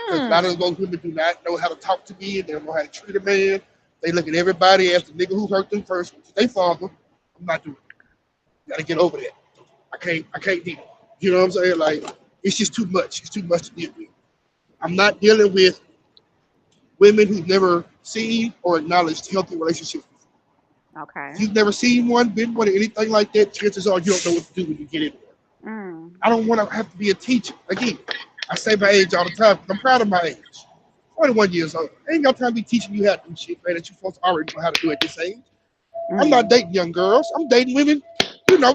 Because a lot of Hmm. those women do not know how to talk to me and they don't know how to treat a man. They look at everybody as the nigga who hurt them first, which is their father. I'm not doing it. Gotta get over that. I can't deal. You know what I'm saying? Like it's just too much. It's too much to deal with. I'm not dealing with women who've never seen or acknowledged healthy relationships. Okay. If you've never seen one, been one, or anything like that, chances are you don't know what to do when you get in there. Mm. I don't want to have to be a teacher. Again, I say my age all the time. I'm proud of my age. 41 years old. I ain't got time to be teaching you how to do shit, man, that you folks already know how to do at this age. I'm not Mm. dating young girls. I'm dating women, you know,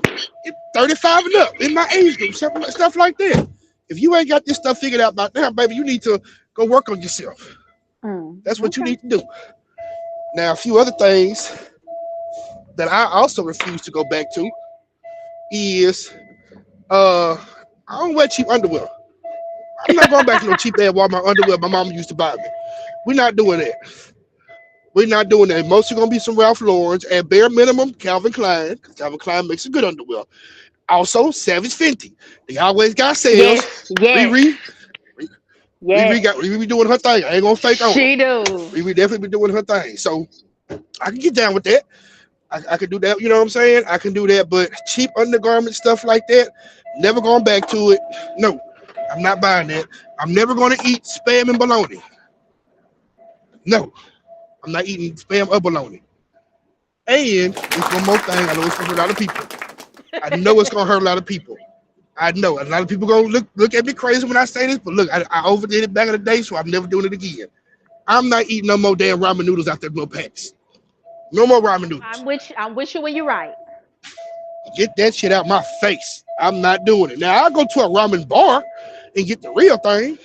35 and up in my age group, stuff like that. If you ain't got this stuff figured out by now, baby, you need to go work on yourself. Mm. That's what you Okay. need to do. Now, a few other things that I also refuse to go back to is uh I don't wear cheap underwear. I'm not going back to no cheap ass Walmart underwear my mama used to buy me. We're not doing that. We're not doing that. Mostly gonna be some Ralph Lauren's and bare minimum Calvin Klein, because Calvin Klein makes a good underwear. Also, Savage Fenty. They always got sales. Yes. Yes. Riri, Yes. Riri be doing her thing. I ain't gonna fake on her. She do. Riri definitely be doing her thing. So I can get down with that. I can do that. You know what I'm saying? I can do that. But cheap undergarment stuff like that, never going back to it. No, I'm not buying that. I'm never going to eat spam and bologna. No, I'm not eating spam or bologna. And it's one more thing. I know it's going to hurt a lot of people. I know it's going to hurt a lot of people. I know a lot of people going to look at me crazy when I say this, but look, I overdid it back in the day, so I'm never doing it again. I'm not eating no more damn ramen noodles out there, no packs. No more ramen noodles. I'm with you when you're right. Get that shit out my face. I'm not doing it. Now I'll go to a ramen bar and get the real thing.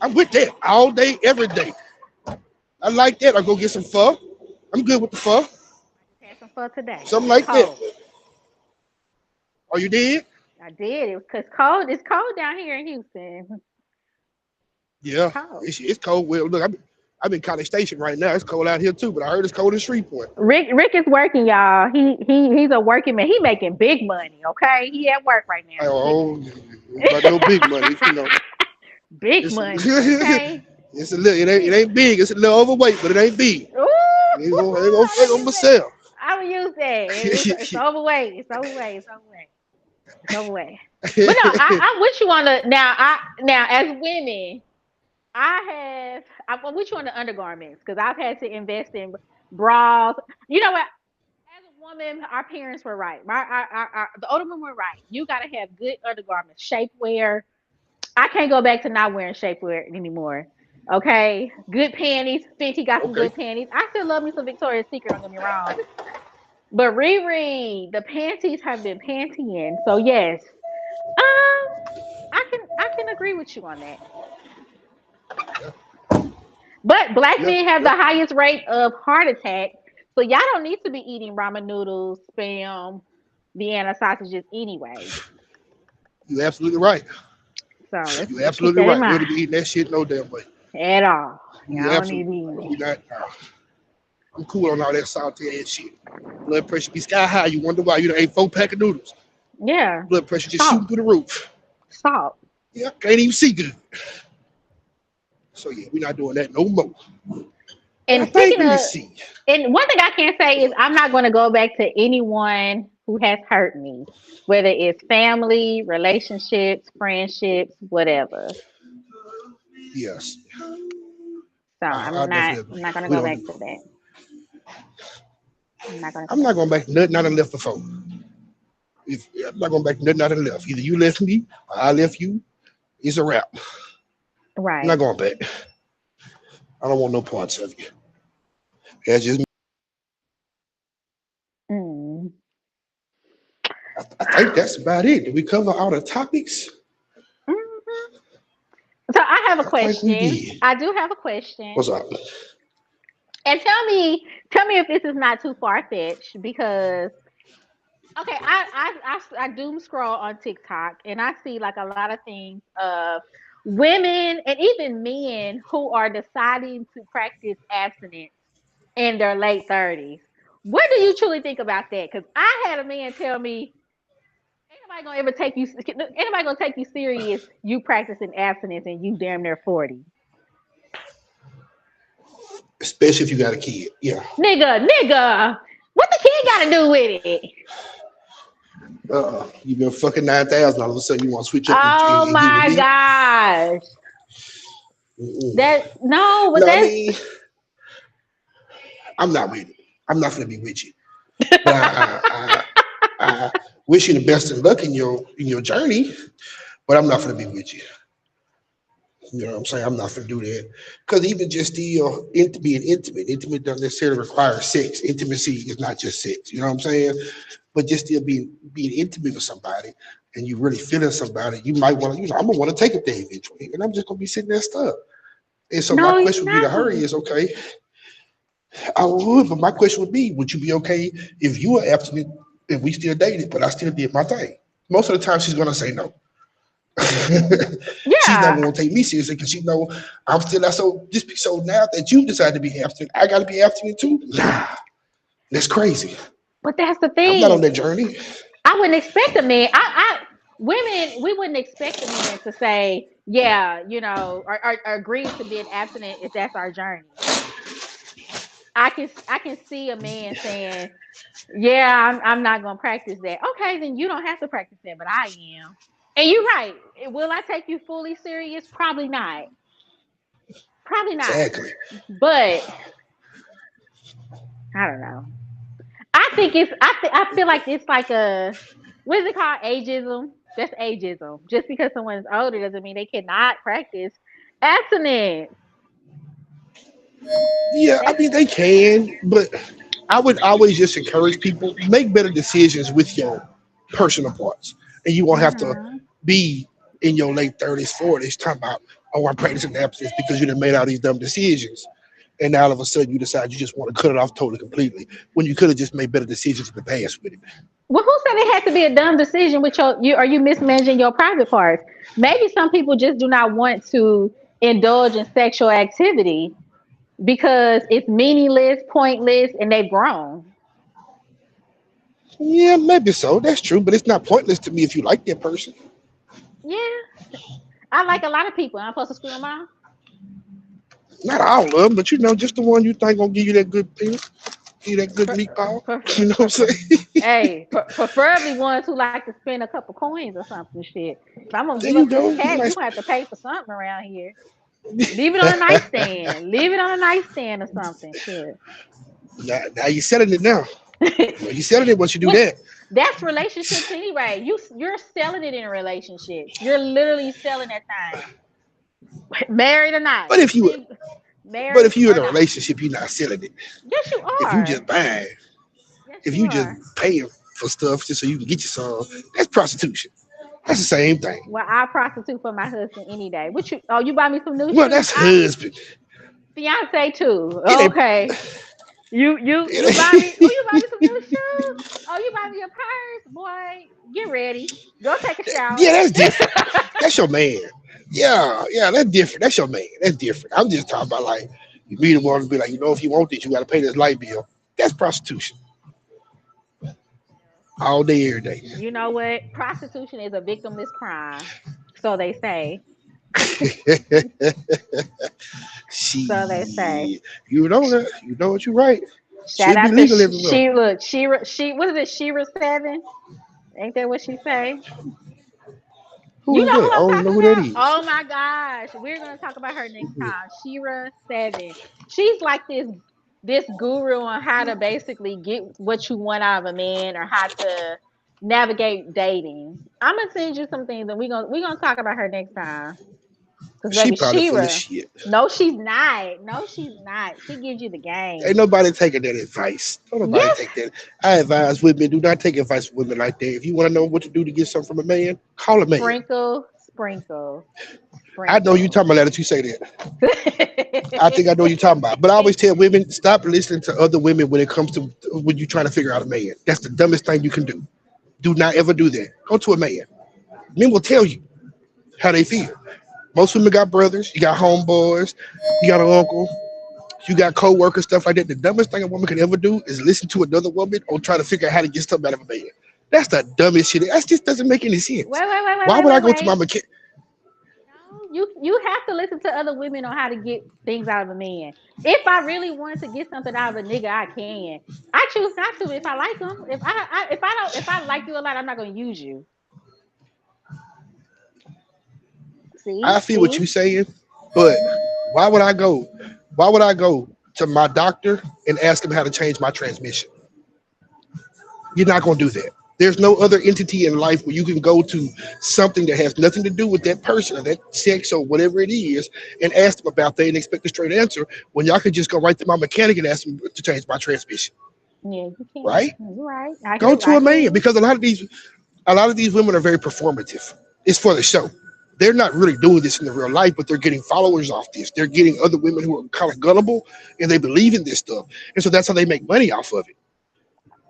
I'm with that all day, every day. I like that. I'll go get some pho. I'm good with the pho. I just had some fun today. Something It was like that. cold. Are you dead? I did. It was cause cold. It's cold down here in Houston. It's Yeah, cold. it's cold. Well, look, I'm in College Station right now. It's cold out here too, but I heard it's cold in Shreveport. Rick is working, y'all. He's a working man. He making big money. Okay, he at work right now. Oh, about no big money, you know. Big It's money. Okay. it's a little. It Yeah. ain't big. It's a little overweight, but it ain't big. Ooh, Ain't gonna I fake would on use that. myself. I would use that. It's overweight. It's overweight. It's overweight. It's overweight. But no, I'm with you on the now as women. I'm with you on the undergarments because I've had to invest in bras. You know what? As a woman, our parents were right. The older women were right. You got to have good undergarments, shapewear. I can't go back to not wearing shapewear anymore. Okay, good panties. Fenty got some Okay. good panties. I still love me some Victoria's Secret. Don't get me wrong. But Riri, the panties have been pantying. So yes, I can agree with you on that. But black Yeah. men have the Yeah. highest rate of heart attack. So y'all don't need to be eating ramen noodles, spam, Vienna sausages anyway. You absolutely right. So You let's keep absolutely that in right. We ought to mind. be eating that shit no damn way. At all. We Y'all don't need to absolutely. be eating We it. not. I'm cool on all that salty ass shit. Blood pressure be sky high. You wonder why you done ate 4 pack of noodles. Yeah. Blood pressure just Salt. shooting through the roof. Salt. Yeah, can't even see good. So yeah, we're not doing that no more. But I And think speaking let me of, see. and one thing I can say is I'm not going to go back to anyone who has hurt me, whether it's family, relationships, friendships, whatever. Yes, So I definitely I'm agree. not going to We go don't back do. to that. I'm not going to go I'm back not to going back to nothing I done left before. If I'm not going back to nothing I done left. Either you left me or I left you. It's a wrap. that. I'm not Right. going back. I don't want no parts of you. That's just. Mm. I think that's about it. Did we cover all the topics? Mhm. So I have a I think we question. did. I do have a question. What's up? And tell me if this is not too far fetched because okay, I doom scroll on TikTok and I see like a lot of things of women and even men who are deciding to practice abstinence in their late 30s. What do you truly think about that? Because I had a man tell me, ain't nobody gonna ever take you, ain't nobody gonna take you serious, you practicing abstinence and you damn near 40. Especially if you got a kid. Yeah. Nigga, what the kid gotta do with it? You've been fucking 9,000. All of a sudden, you want to switch up and, Oh and get with my me? gosh. Mm-mm. That no, but No, I that's mean, I'm not with it. I'm not gonna be with you. But I wish you the best of luck in your journey. But I'm not gonna be with you. You know what I'm saying? I'm not gonna do that. Because even just still being intimate doesn't necessarily require sex. Intimacy is not just sex. You know what I'm saying? But just still being intimate with somebody and you really feeling somebody, you might want to, I'm gonna want to take it there eventually. And I'm just gonna be sitting there stuck. And so my no, you're question would be to not her going. is okay, I would, but my question would be, would you be okay if you were abstinent if we still dated, but I still did my thing? Most of the time she's gonna say no. She's not Yeah, gonna take me seriously because she know I'm still not so so now that you decide to be abstinent, I gotta be abstinent too. Nah, that's crazy. but that's the I'm not on thing. that journey. I wouldn't expect a man. Women, we wouldn't expect a man to say, yeah, or agree to being abstinent if that's our journey. I can see a man saying, yeah, I'm not gonna practice that. Okay, then you don't have to practice that, but I am. And you're right. Will I take you fully serious? Probably not. Probably not. Exactly. But I don't know. I think it's I feel like it's like a what is it called? Ageism. That's ageism. Just because someone's older doesn't mean they cannot practice abstinence. Yeah, I That's mean they can, but I would always just encourage people make better decisions with your personal parts, and you won't have to mhm. be in your late 30s, 40s talking about, oh, I'm practicing abstinence because you done made all these dumb decisions, and now all of a sudden you decide you just want to cut it off totally completely when you could have just made better decisions in the past with it. Well, who said it had to be a dumb decision with you? Are you mismanaging your private parts? Maybe some people just do not want to indulge in sexual activity because it's meaningless, pointless, and they've grown. Yeah, maybe so. That's true, but it's not pointless to me if you like that person. Yeah, I like a lot of people. I'm supposed to screw them out. Not all of them, but just the one you think gonna give you that good penis, give you that good meatball. You know what I'm saying? Hey, preferably ones who like to spend a couple coins or something. Shit. If I'm gonna There give you up this go. cat, you Nice. gonna have to pay for something around here. Leave it on a nightstand. Leave it on a nightstand or something. Shit. Now you're selling it now. You're selling it once you do Which that. that's relationships anyway. You're selling it in relationships. You're literally selling that thing. Married or not. But if you but Married if you're in or a not. relationship, you're not selling it. Yes, you If you just are. buying, Yes, if you you just are. paying for stuff just so you can get you some, that's prostitution. That's the same thing. Well, I prostitute for my husband any day. What you? Oh, you buy me some new Well, shoes. that's I husband. fiance too. It ain't. Okay. You buy me? It Oh, you buy me some new shoes? Oh, you buy me a purse, boy? Get ready. Go take a yeah, shower. that's different. That's your man. Yeah, yeah, that's different. That's your man. That's different. I'm just talking about like you meet a woman and be like, if you want this, you got to pay this light bill. That's prostitution all day, every day. You know what? Prostitution is a victimless crime, so they say. So they say. She, you know that. You know what you're right. Shout Should be out to legal everywhere. Shira. What is it? Shira 7. Ain't that what she say? Who You is know that? who I I'm don't even know talking who that about? is. Oh my gosh. We're gonna talk about her next time. Shira 7. She's like this guru on how to basically get what you want out of a man or how to navigate dating. I'm gonna send you some things and we're gonna talk about her next time. Cause She baby probably full of Shira, shit. no, she's not. No, she's not. She gives you the Ain't game. nobody taking that advice. Don't nobody Yes, take that. I advise women, do not take advice from women like that. If you want to know what to do to get something from a man, call a man. sprinkle, sprinkle, I know you sprinkle. talking about that you say that. I think I know what you're talking about. But I always tell women, stop listening to other women when it comes to when you're trying to figure out a man. That's the dumbest thing you can do. Do not ever do that. Go to a man. Men will tell you how they feel. Most women got brothers, you got homeboys, you got an uncle, you got co-workers, stuff like that. The dumbest thing a woman can ever do is listen to another woman or try to figure out how to get something out of a man. That's the dumbest shit. That just doesn't make any sense. Wait, wait, wait, wait, Why wait, would I wait, go to my wait. mechanic? No, you have to listen to other women on how to get things out of a man. If I really want to get something out of a nigga, I can. I choose not to if I like him. If I like you a lot, I'm not gonna use you. I See, feel what see. you're saying, but why would I go? Why would I go to my doctor and ask him how to change my transmission? You're not going to do that. There's no other entity in life where you can go to something that has nothing to do with that person or that sex or whatever it is and ask them about that and expect a straight answer when y'all could just go right to my mechanic and ask them to change my transmission, Yeah, you can. right? You're right. I Go hear. to I a hear man you. because a lot of these women are very performative. It's for the show. They're not really doing this in the real life, but they're getting followers off this. They're getting other women who are kind of gullible and they believe in this stuff. And so that's how they make money off of it.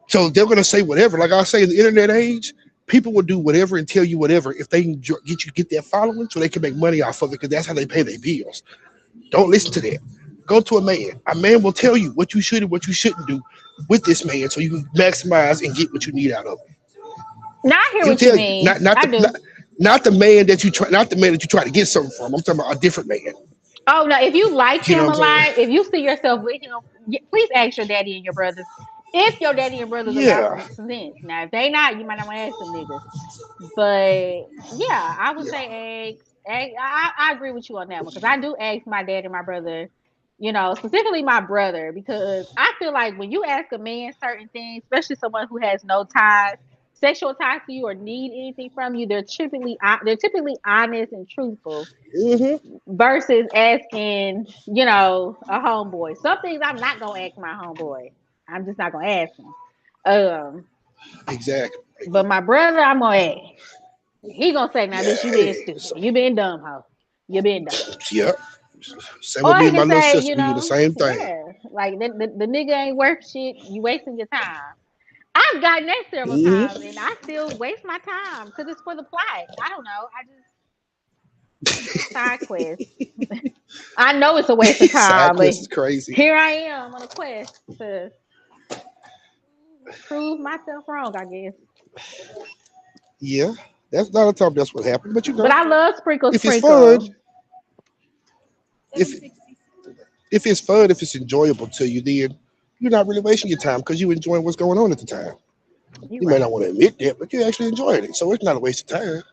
So they're going to say whatever. Like I say, in the internet age, people will do whatever and tell you whatever if they can get that following so they can make money off of it because that's how they pay their bills. Don't listen to that. Go to a man. A man will tell you what you should and what you shouldn't do with this man so you can maximize and get what you need out of him. Now I hear He'll what you tell you, mean. I do. not the man that you try, not the man that you try to get something from. I'm talking about a different man. Oh no! If you like You know him what a I'm saying? lot, if you see yourself with him, please ask your daddy and your brothers. If your daddy and brothers got Yeah, some sense. Now, if they not, you might not want to ask them niggas. But yeah, I would yeah. say eggs. I agree with you on that one because I do ask my dad and my brother, specifically my brother, because I feel like when you ask a man certain things, especially someone who has no ties, sexual ties to you, or need anything from you, they're typically honest and truthful Hmm. versus asking, a homeboy. Some things I'm not gonna ask my homeboy. I'm just not gonna ask him. Um, Exactly. but my brother, I'm gonna ask. He gonna say, "Now, bitch, you being Yeah. stupid. You been dumb, hoe. You been dumb." Yeah. Same with Or me he and my can little say, sister. We do the same thing. yeah, like the nigga ain't worth shit. You wasting your time. I've gotten that several times, Hmm. and I still waste my time because it's for the plot. I don't know. Side quest. I know it's a waste of Side time, but quest is crazy. here I am on a quest to prove myself wrong, I guess. Yeah. That's not a time that's what happened, but But I love sprinkle if it's fun, sprinkle. if if it's fun, if it's enjoyable to you, then you're not really wasting your time because you enjoying what's going on at the time. You You may not right. want to admit that, but you're actually enjoying it. So it's not a waste of time.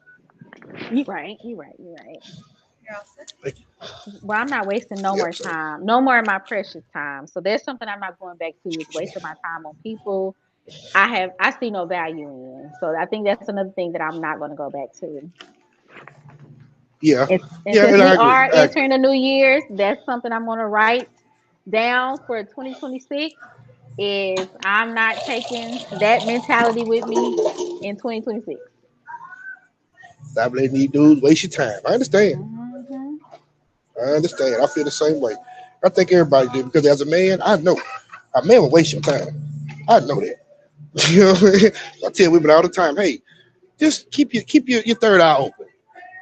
You right. You right. You right. Like, Well, I'm not wasting no yep. more So time. No more of my precious time. So there's something I'm not going back to is wasting my time on people I see no value in. So I think that's another thing that I'm not going to go back to. yeah, And yeah, since and I we agree. are I agree. entering the new year's, that's something I'm going to write down for 2026 is I'm not taking that mentality with me in 2026. Stop letting these dudes waste your time. I understand. Hmm. I understand. I feel the same way. I think everybody do because as a man, I know a man will waste your time. I know that. You know, what I mean? I tell women all the time, hey, just keep your third eye open.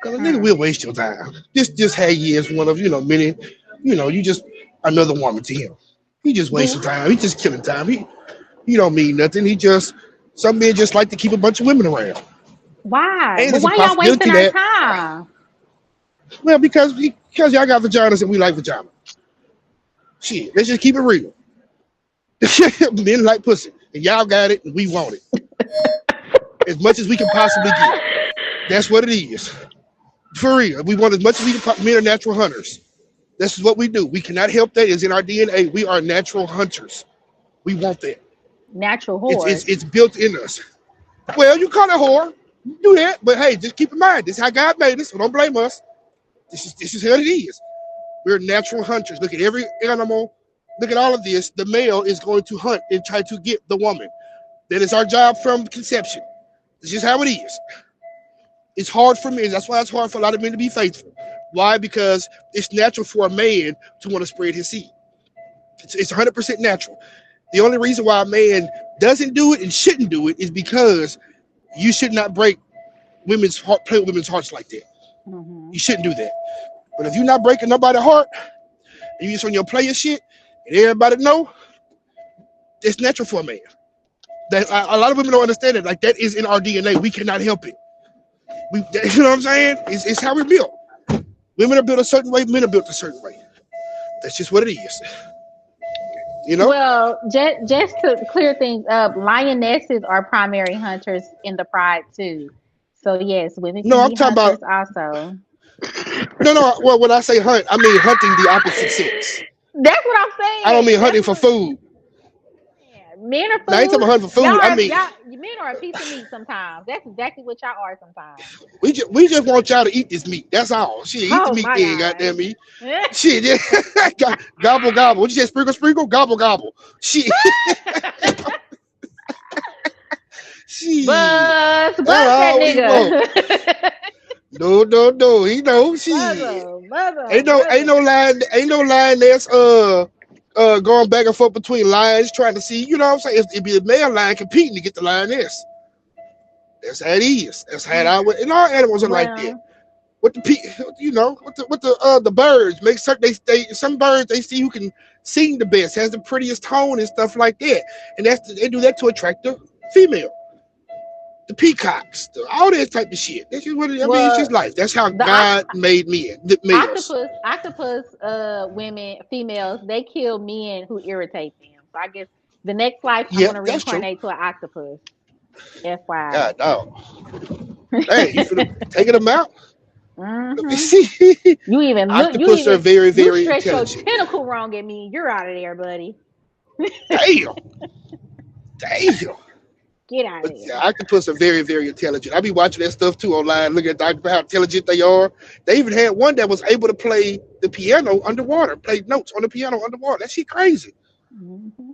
Cause a nigga Mm. will waste your time. Just have you as one of many. You just another woman to him. He just wasting What? time. He just killing time. He don't mean nothing. He just some men just like to keep a bunch of women around. Why? And But there's a why y'all wasting possibility our that time? Well, because y'all got vaginas and we like vagina. Shit, let's just keep it real. Men like pussy, and y'all got it, and we want it as much as we can possibly get. That's what it is. For real, we want as much as we can. Men are natural hunters. This is what we do. We cannot help that. It's in our DNA. We are natural hunters. We want that. Natural It's whores. it's it's built in us. Well, you call it whore. You do that, but hey, just keep in mind this is how God made us. So don't blame us. This is how it is. We're natural hunters. Look at every animal. Look at all of this. The male is going to hunt and try to get the woman. That is our job from conception. This is how it is. It's hard for men. That's why it's hard for a lot of men to be faithful. Why? Because it's natural for a man to want to spread his seed. It's 100% natural. The only reason why a man doesn't do it and shouldn't do it is because you should not break women's heart, play with women's hearts like that. Mm-hmm. You shouldn't do that. But if you're not breaking nobody's heart, and you just on your player shit, and everybody know, it's natural for a man. That a lot of women don't understand it. Like that is in our DNA. We cannot help it. You know what I'm saying? It's how we're built. Women are built a certain way. Men are built a certain way. That's just what it is. You know? Well, just to clear things up, lionesses are primary hunters in the pride too. So yes, women No, can I'm be talking hunters about also. no. Well, when I say hunt, I mean hunting the opposite sex. That's what I'm I don't mean saying. hunting for food. Yeah. Men are Now, I ain't talking food. about hunting for food. I mean Men are a piece of meat sometimes. That's exactly what y'all are sometimes. we just want y'all to eat this meat. That's all. Shit, eat the Oh meat my then, goddamn god. me. Shit, yeah. Gobble gobble. What you say? Sprinkle sprinkle. Gobble gobble. Shit, shit. Buzz, buzz That's that all we want. nigga. No. He know. Shit. Buzzer, Ain't buzzer, no ain't buzzer. no line. Ain't no line that's going back and forth between lions trying to see. You know what I'm saying? It'd be a male lion competing to get the lioness. That's how it is. That's how it always. And all animals are like that. Well, What the birds make certain they some birds they see who can sing the best, has the prettiest tone and stuff like that, and they do that to attract the female. The peacocks, all that type of shit. That's just what I mean. It's well, just life. That's how the God made men, the males. octopus, women, females, they kill men who irritate them. So I guess the next life I'm Yeah, gonna that's true. reincarnate to an octopus. FYI. God, dog. Hey, you finna taking them out? Let me Mm-hmm. see. You Octopus are even very, you very stretch your intelligent. tentacle wrong at me. You're out of there, buddy. Damn, damn. Get out of But yeah, there. octopus are very, very intelligent. I be watching that stuff too online, looking at how intelligent they are. They even had one that was able to play the piano underwater, play notes on the piano underwater. That shit crazy. Mm-hmm.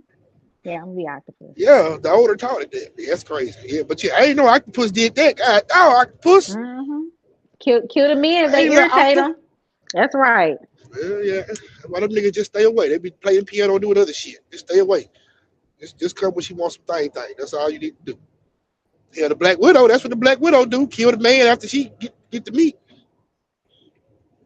Yeah, I'm the octopus. Yeah, the older taught it that. Yeah, that's crazy. Yeah, but yeah, I ain't know octopus did that. God, oh, octopus. Mm-hmm. Kill the men if I they ain't know irritate octopus. them. That's right. Yeah. Why them niggas just stay away? They be playing piano and doing other shit. Just stay away. Just come when she wants some thing. That's all you need to do. Yeah, the Black Widow. That's what the Black Widow do. Kill the man after she get the meat.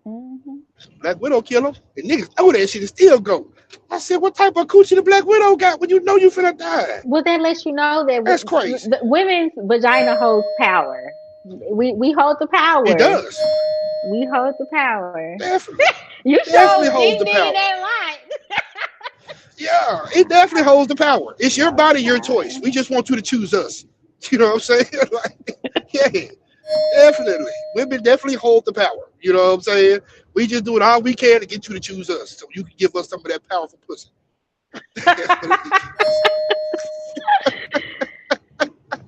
Mm-hmm. Black Widow kill him. And niggas know that shit and still go. I said, what type of coochie the Black Widow got when you know you finna die? Well, that lets you know that That's crazy. the women's vagina holds power. We hold the It power. does. We hold the power. Definitely. You Definitely showed holds ding the ding in power. that light. Yeah, it definitely holds the power. It's your Holds the body, your choice. power. We just want you to choose us. You know what I'm saying? Like, yeah, definitely. Women definitely hold the power. You know what I'm saying? We just doing all we can to get you to choose us, so you can give us some of that powerful pussy. That's what it is.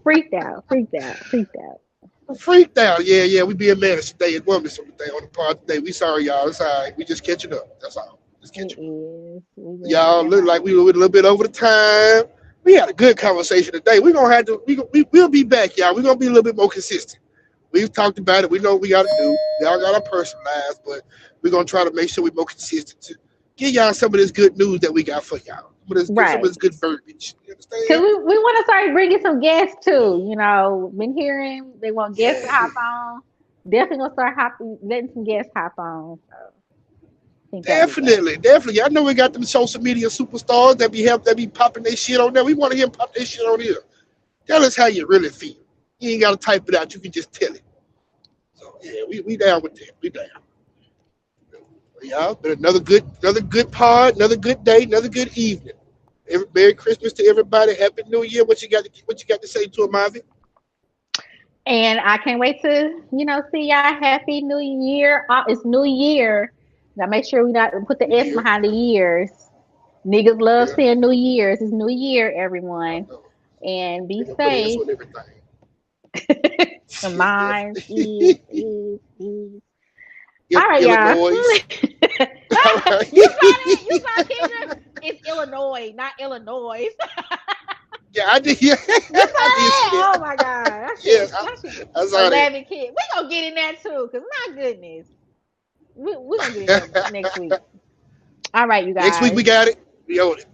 Freaked out. Freaked out. Yeah. We being managed today and women today on the pod today. We sorry, y'all. It's all right. We just catching up. That's all. Just It catching up. is. We just Y'all look like we were a little bit over the time. We had a good conversation today. We're gonna have to. We'll be back, y'all. We're gonna be a little bit more consistent. We've talked about it. We know what we got to do. Y'all got our personal lives, but we're gonna try to make sure we're more consistent to give y'all some of this good news that we got for y'all. Some of right. this good verbiage. You Cause understand? we want to start bringing some guests too. You know, been hearing they want guests to Yeah. hop on. Definitely gonna start letting some guests hop on. So I think that'll be great. Definitely. I know we got them social media superstars that be popping their shit on there. We want to hear them pop their shit on here. Tell us how you really feel. You ain't gotta type it out. You can just tell it. So yeah, we down with that. We down. Yeah, but another good pod, another good day, another good evening. Merry Christmas to everybody. Happy New Year. What you got to say to it, Marvin? And I can't wait to, see y'all. Happy New Year. It's New Year. Now make sure we not put the New S Year. behind the years. Niggas love Yeah, saying New Year's. It's New Year, I everyone. know. And be They gonna put an S safe. on everything. Mine is. All Il- right, y'all. Illinois. All right. You saw that? You saw Kendra? It's Illinois, not Illinois. Yeah, I did. Yeah, You saw I did see that? Oh that. my god, Yes, that shit, I saw that. 11 kids. We gonna get in that too, cause my goodness, we gonna get in there next week. All right, you Next week guys. we got it. We own it.